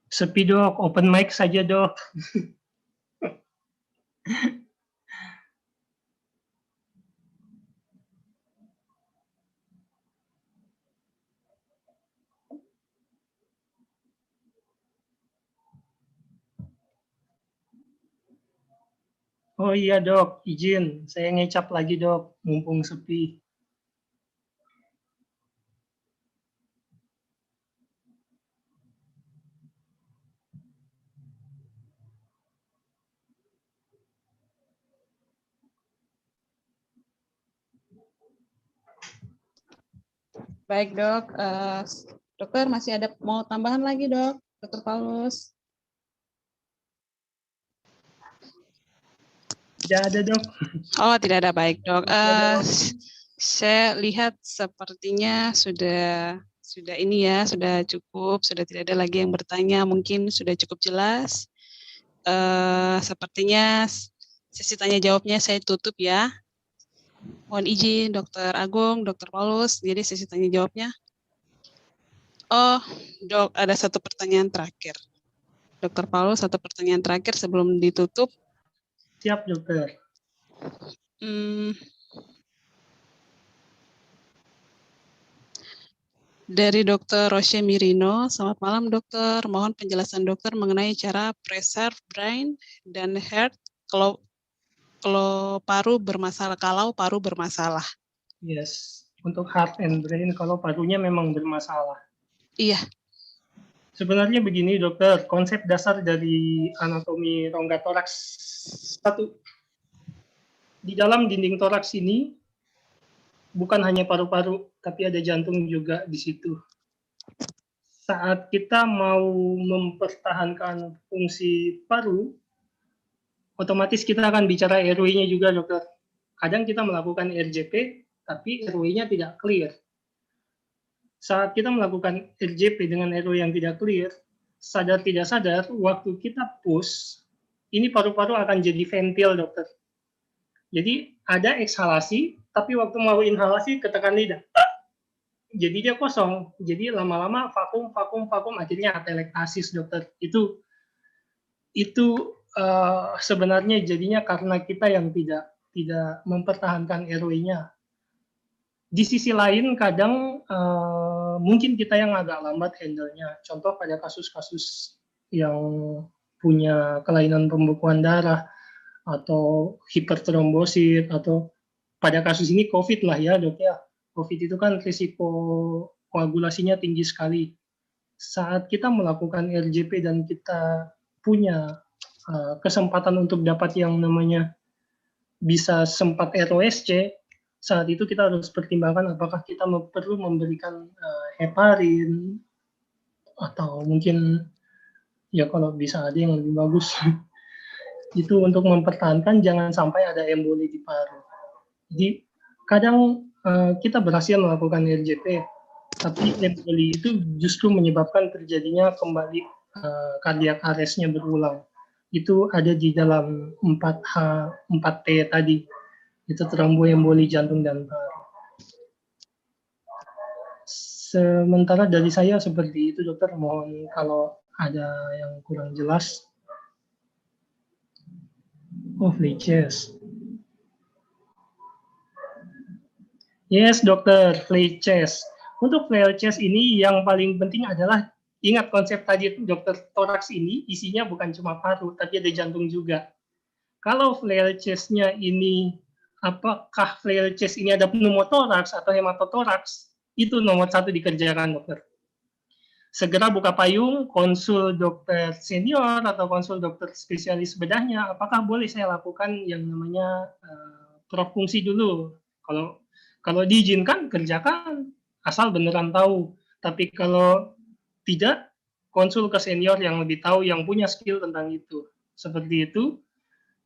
Sepi dok, open mic saja dok. Oh iya dok, izin. Saya ngecap lagi dok, mumpung sepi. Baik dok, dokter masih ada mau tambahan lagi dok, dokter Paulus? Tidak ada dok. Oh tidak ada, baik dok. Tidak ada, dok. Saya lihat sepertinya sudah ini ya, sudah cukup, sudah tidak ada lagi yang bertanya, mungkin sudah cukup jelas. Sepertinya sesi tanya jawabnya saya tutup ya. Mohon izin Dokter Agung, Dokter Paulus, jadi sesi tanya jawabnya. Oh, dok, ada satu pertanyaan terakhir. Dokter Paulus, satu pertanyaan terakhir sebelum ditutup. Siap dokter. Dari Dokter Roche Mirino, selamat malam dokter. Mohon penjelasan dokter mengenai cara preserve brain dan heart kalau paru bermasalah. Yes, untuk heart and brain kalau parunya memang bermasalah. Iya. Sebenarnya begini dokter, konsep dasar dari anatomi rongga toraks satu. Di dalam dinding toraks ini bukan hanya paru-paru, tapi ada jantung juga di situ. Saat kita mau mempertahankan fungsi paru, otomatis kita akan bicara airway-nya juga dokter. Kadang kita melakukan RJP, tapi airway-nya tidak clear. Saat kita melakukan RJP dengan airway yang tidak clear, sadar tidak sadar, waktu kita push, ini paru-paru akan jadi ventil dokter. Jadi ada eksalasi, tapi waktu mau inhalasi ketekan lidah. Jadi dia kosong. Jadi lama-lama vakum, akhirnya atelektasis dokter. Itu sebenarnya jadinya karena kita yang tidak mempertahankan airway-nya. Di sisi lain kadang mungkin kita yang agak lambat handle-nya. Contoh pada kasus-kasus yang punya kelainan pembekuan darah atau hipertrombosit atau pada kasus ini COVID lah ya dok ya. COVID itu kan risiko koagulasinya tinggi sekali. Saat kita melakukan RJP dan kita punya kesempatan untuk dapat yang namanya bisa sempat ROSC, saat itu kita harus pertimbangkan apakah kita perlu memberikan heparin atau mungkin ya kalau bisa ada yang lebih bagus itu untuk mempertahankan jangan sampai ada emboli di paru. Jadi kadang kita berhasil melakukan RJP, tapi emboli itu justru menyebabkan terjadinya kembali cardiac arrest-nya berulang. Itu ada di dalam 4H, 4T tadi. Itu tromboemboli jantung dan paru. Sementara dari saya seperti itu dokter, mohon kalau ada yang kurang jelas. Oh, flare chest. Yes dokter, flare chest. Untuk flare chest ini yang paling penting adalah ingat konsep tadi dokter, toraks ini isinya bukan cuma paru, tapi ada jantung juga. Kalau flare chest-nya ini apakah flare chest ini ada pneumotoraks atau hematotoraks, itu nomor 1 dikerjakan dokter. Segera buka payung, konsul dokter senior atau konsul dokter spesialis bedahnya, apakah boleh saya lakukan yang namanya profungsi dulu. Kalau diizinkan, kerjakan, asal beneran tahu. Tapi kalau tidak, konsul ke senior yang lebih tahu, yang punya skill tentang itu. Seperti itu.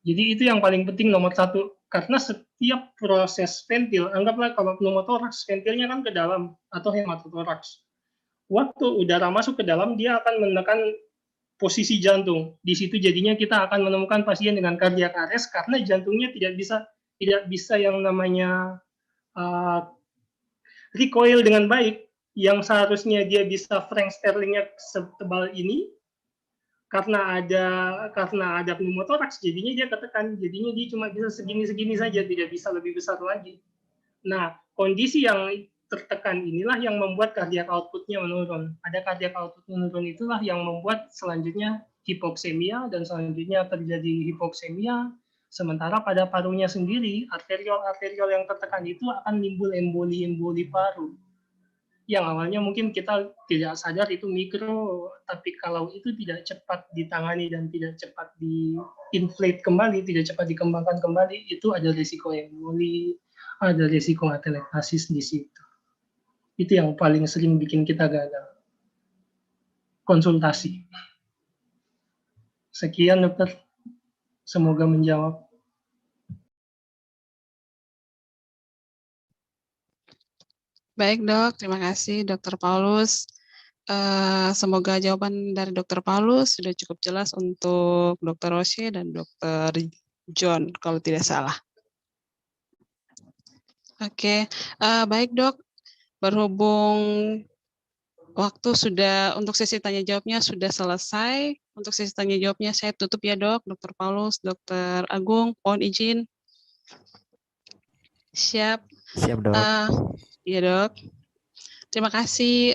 Jadi itu yang paling penting nomor 1. Karena setiap proses ventil, anggaplah kalau pneumotoraks, ventilnya kan ke dalam, atau hematotoraks. Waktu udara masuk ke dalam, dia akan menekan posisi jantung. Di situ jadinya kita akan menemukan pasien dengan cardiac arrest, karena jantungnya tidak bisa yang namanya recoil dengan baik. Yang seharusnya dia bisa Frank Sterlingnya setebal ini, karena ada pneumotoraks, jadinya dia ketekan, jadinya dia cuma bisa segini saja, tidak bisa lebih besar lagi. Nah, kondisi yang tertekan inilah yang membuat cardiac output-nya menurun. Ada cardiac output menurun itulah yang membuat selanjutnya hipoksemia, dan selanjutnya terjadi hipoksemia. Sementara pada parunya sendiri, arteriol-arteriol yang tertekan itu akan timbul emboli paru. Yang awalnya mungkin kita tidak sadar itu mikro, tapi kalau itu tidak cepat ditangani dan tidak cepat di-inflate kembali, tidak cepat dikembangkan kembali, itu ada risiko emboli, ada risiko atelektasis di situ. Itu yang paling sering bikin kita gagal. Konsultasi. Sekian dokter, semoga menjawab. Baik dok, terima kasih dokter Paulus. Semoga jawaban dari dokter Paulus sudah cukup jelas untuk dokter Roche dan dokter John, kalau tidak salah. Oke, baik dok, berhubung waktu sudah untuk sesi tanya jawabnya sudah selesai. Untuk sesi tanya jawabnya saya tutup ya dok, dokter Paulus, dokter Agung, mohon izin. Siap. Siap dok. Iya dok. Terima kasih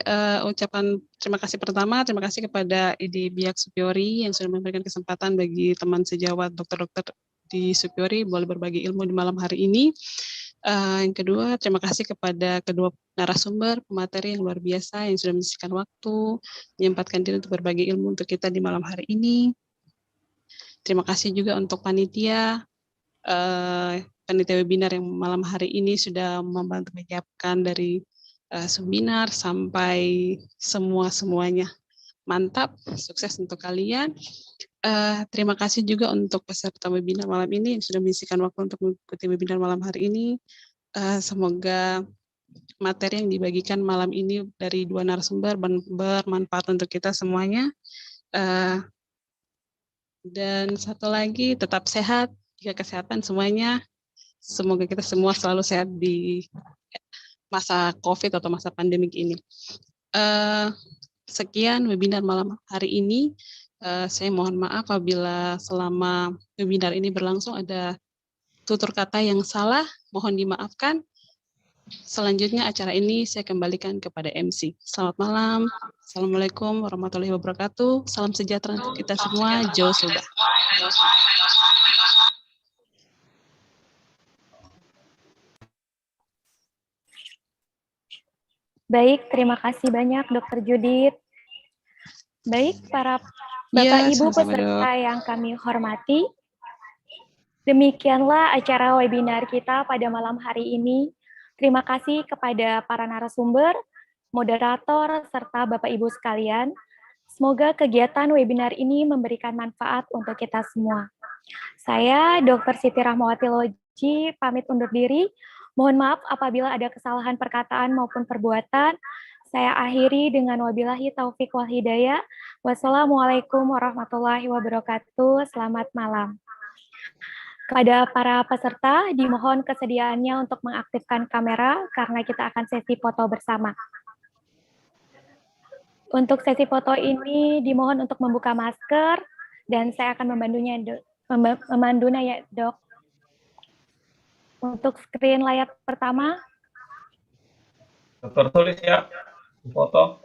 terima kasih pertama, terima kasih kepada ID Biak Supiori yang sudah memberikan kesempatan bagi teman sejawat dokter-dokter di Supiori boleh berbagi ilmu di malam hari ini. Yang kedua, terima kasih kepada kedua narasumber pemateri yang luar biasa yang sudah menyisihkan waktu, menyempatkan diri untuk berbagi ilmu untuk kita di malam hari ini. Terima kasih juga untuk panitia webinar yang malam hari ini sudah membantu menyiapkan dari seminar sampai semuanya. Mantap, sukses untuk kalian. Terima kasih juga untuk peserta webinar malam ini yang sudah menyisihkan waktu untuk mengikuti webinar malam hari ini. Semoga materi yang dibagikan malam ini dari dua narasumber bermanfaat untuk kita semuanya. Dan satu lagi, tetap sehat, jaga kesehatan semuanya. Semoga kita semua selalu sehat di masa COVID atau masa pandemik ini. Sekian webinar malam hari ini. Saya mohon maaf apabila selama webinar ini berlangsung ada tutur kata yang salah, mohon dimaafkan. Selanjutnya acara ini saya kembalikan kepada MC. Selamat malam. Assalamualaikum warahmatullahi wabarakatuh. Salam sejahtera untuk kita semua. Jo Soba. Baik, terima kasih banyak Dr. Judith. Baik, para Bapak Ibu peserta yang kami hormati, demikianlah acara webinar kita pada malam hari ini. Terima kasih kepada para narasumber, moderator, serta Bapak Ibu sekalian. Semoga kegiatan webinar ini memberikan manfaat untuk kita semua. Saya, Dr. Siti Rahmawati Loji, pamit undur diri. Mohon maaf apabila ada kesalahan perkataan maupun perbuatan. Saya akhiri dengan wabillahi taufiq wal hidayah. Wassalamualaikum warahmatullahi wabarakatuh. Selamat malam. Kepada para peserta, dimohon kesediaannya untuk mengaktifkan kamera karena kita akan sesi foto bersama. Untuk sesi foto ini dimohon untuk membuka masker dan saya akan memandunya ya, Dok. Untuk screen layar pertama. Dokter tulis ya, foto.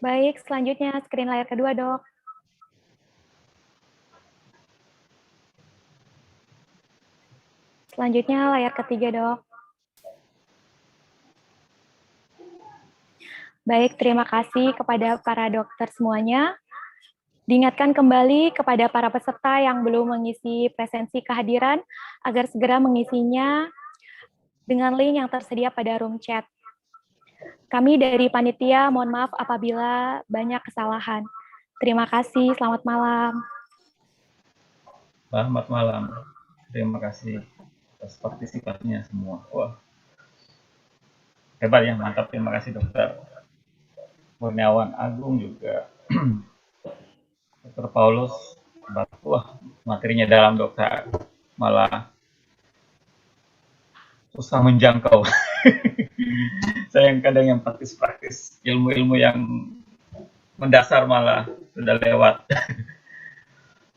Baik, selanjutnya screen layar kedua, Dok. Selanjutnya layar ketiga, Dok. Baik, terima kasih kepada para dokter semuanya. Diingatkan kembali kepada para peserta yang belum mengisi presensi kehadiran agar segera mengisinya dengan link yang tersedia pada room chat. Kami dari panitia mohon maaf apabila banyak kesalahan. Terima kasih, selamat malam. Selamat malam. Terima kasih atas partisipasinya semua. Wah, hebat ya, mantap. Terima kasih Dokter Kurniawan Agung juga. Dokter Paulus, wah materinya dalam dokter, malah susah menjangkau. Saya yang kadang yang praktis-praktis, ilmu-ilmu yang mendasar malah sudah lewat.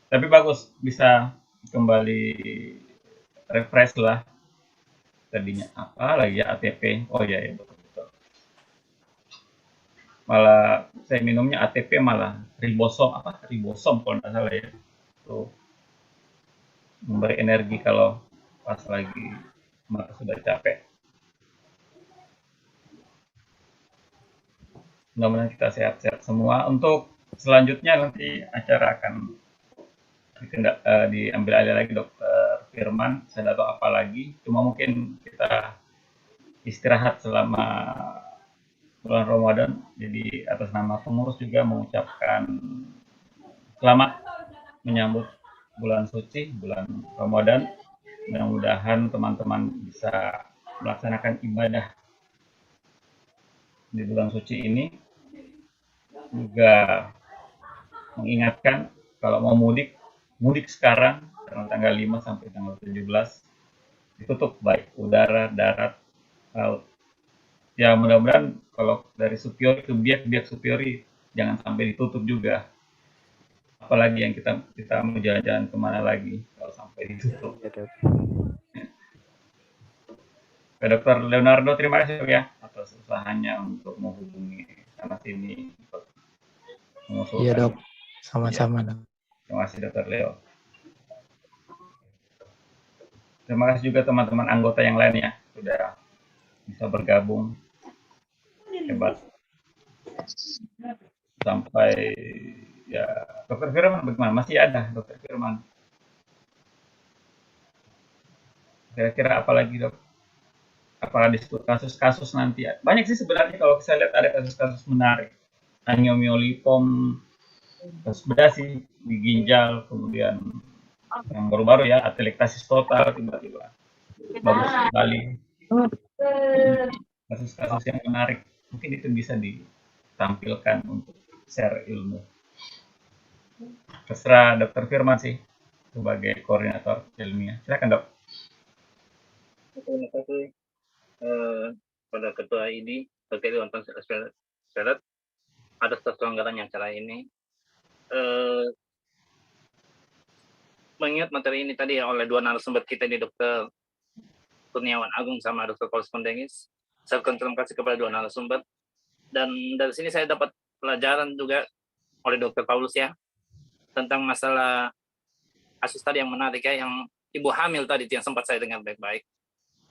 Tapi bagus, bisa kembali refresh lah. Tadinya apa lagi ya, ATP. Oh ya, ya betul. Malah saya minumnya ATP malah ribosom kalau nggak salah ya. Tuh memberi energi kalau pas lagi mata sudah capek. Mudah-mudahan kita sehat-sehat semua. Untuk selanjutnya nanti acara akan diambil alih lagi Dokter Firman. Saya tidak tahu apa lagi. Cuma mungkin kita istirahat selama bulan Ramadan. Jadi atas nama pengurus juga mengucapkan selamat menyambut bulan suci, bulan Ramadan. Mudah-mudahan teman-teman bisa melaksanakan ibadah di bulan suci ini. Juga mengingatkan kalau mau mudik sekarang tanggal 5 sampai tanggal 17 ditutup baik udara, darat, laut. Ya mudah-mudahan kalau dari Supiori ke Biak Supiori jangan sampai ditutup juga. Apalagi yang kita mau jalan-jalan kemana lagi kalau sampai ditutup. Ke Dr. Leonardo, terima kasih ya atas usahanya untuk menghubungi sana sini. Iya dok, sama-sama dok. Terima kasih Dr. Leo. Terima kasih juga teman-teman anggota yang lain ya sudah bisa bergabung. Hebat. Sampai ya Dr. Firman bagaimana? Masih ada Dr. Firman. Kira-kira apa lagi dok? Apakah diskusi kasus-kasus nanti? Banyak sih sebenarnya kalau saya lihat ada kasus-kasus menarik. Angiomyolipom, kasus bedah sih di ginjal, kemudian yang baru-baru ya atelektasis total tiba-tiba bagus sekali. Kasus-kasus yang menarik mungkin itu bisa ditampilkan untuk share ilmu. Terserah Dr. Firman sih sebagai koordinator ilmiah. Silakan dok. Terima kasih pada ketua ini terkait dengan Senat atas terselenggaranya acara ini. Mengingat materi ini tadi ya oleh dua narasumber kita ini Dr. Kurniawan Agung sama Dr. Paulus Kondengis. Saya terima kasih kepada dua narasumber. Dan dari sini saya dapat pelajaran juga oleh Dr. Paulus ya tentang masalah kasus tadi yang menarik ya, yang ibu hamil tadi yang sempat saya dengar baik-baik.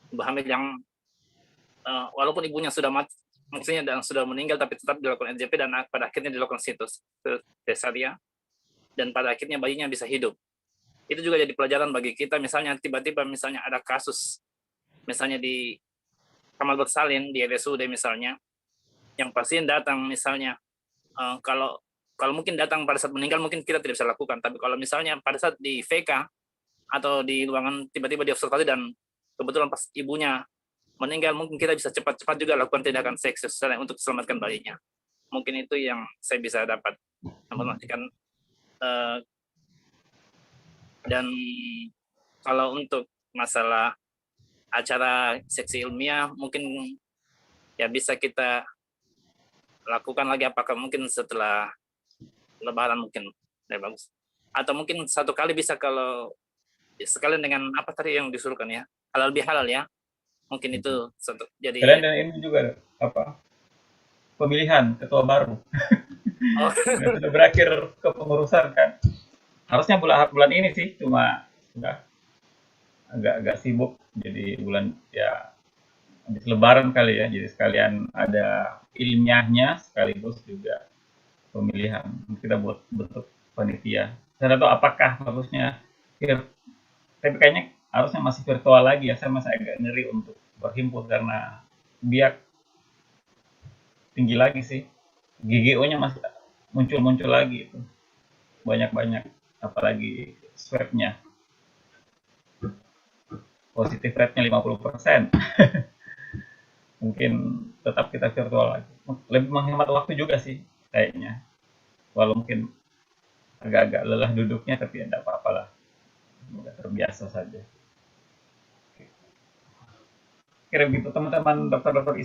Ibu hamil yang walaupun ibunya sudah mati, maksudnya dan sudah meninggal, tapi tetap dilakukan NJP dan pada akhirnya dilakukan cesarean dan pada akhirnya bayinya bisa hidup. Itu juga jadi pelajaran bagi kita. Misalnya tiba-tiba misalnya ada kasus, misalnya di Kamal Bersalin di RSUD misalnya, yang pasien datang misalnya kalau mungkin datang pada saat meninggal mungkin kita tidak bisa lakukan, tapi kalau misalnya pada saat di VK atau di ruangan tiba-tiba diobservasi dan kebetulan pas ibunya meninggal, mungkin kita bisa cepat-cepat juga lakukan tindakan seks untuk selamatkan bayinya. Mungkin itu yang saya bisa dapat memastikan. Dan kalau untuk masalah acara seksi ilmiah mungkin ya bisa kita lakukan lagi, apakah mungkin setelah Lebaran mungkin lebih bagus, atau mungkin satu kali bisa kalau sekalian dengan apa tadi yang disuruhkan ya, halal bihalal ya, mungkin itu satu. Jadi kalian dan ini juga apa pemilihan ketua baru. Sudah berakhir kepengurusan kan, harusnya bulan ini sih, cuma sudah agak sibuk jadi bulan ya habis Lebaran kali ya, jadi sekalian ada ilmiahnya sekaligus juga pemilihan. Kita buat bentuk panitia. Saya tahu apakah bagusnya tapi kayaknya harusnya masih virtual lagi ya. Saya masih agak ngeri untuk berhimpun karena biak tinggi lagi sih. GGO-nya masih muncul lagi itu. Banyak-banyak, apalagi swab-nya. Positif rate-nya 50%. Mungkin tetap kita virtual lagi. Lebih menghemat waktu juga sih kayaknya. Walau mungkin agak-agak lelah duduknya, tapi tidak apa-apa lah. Udah terbiasa saja. Kira begitu teman-teman dokter-dokter isi.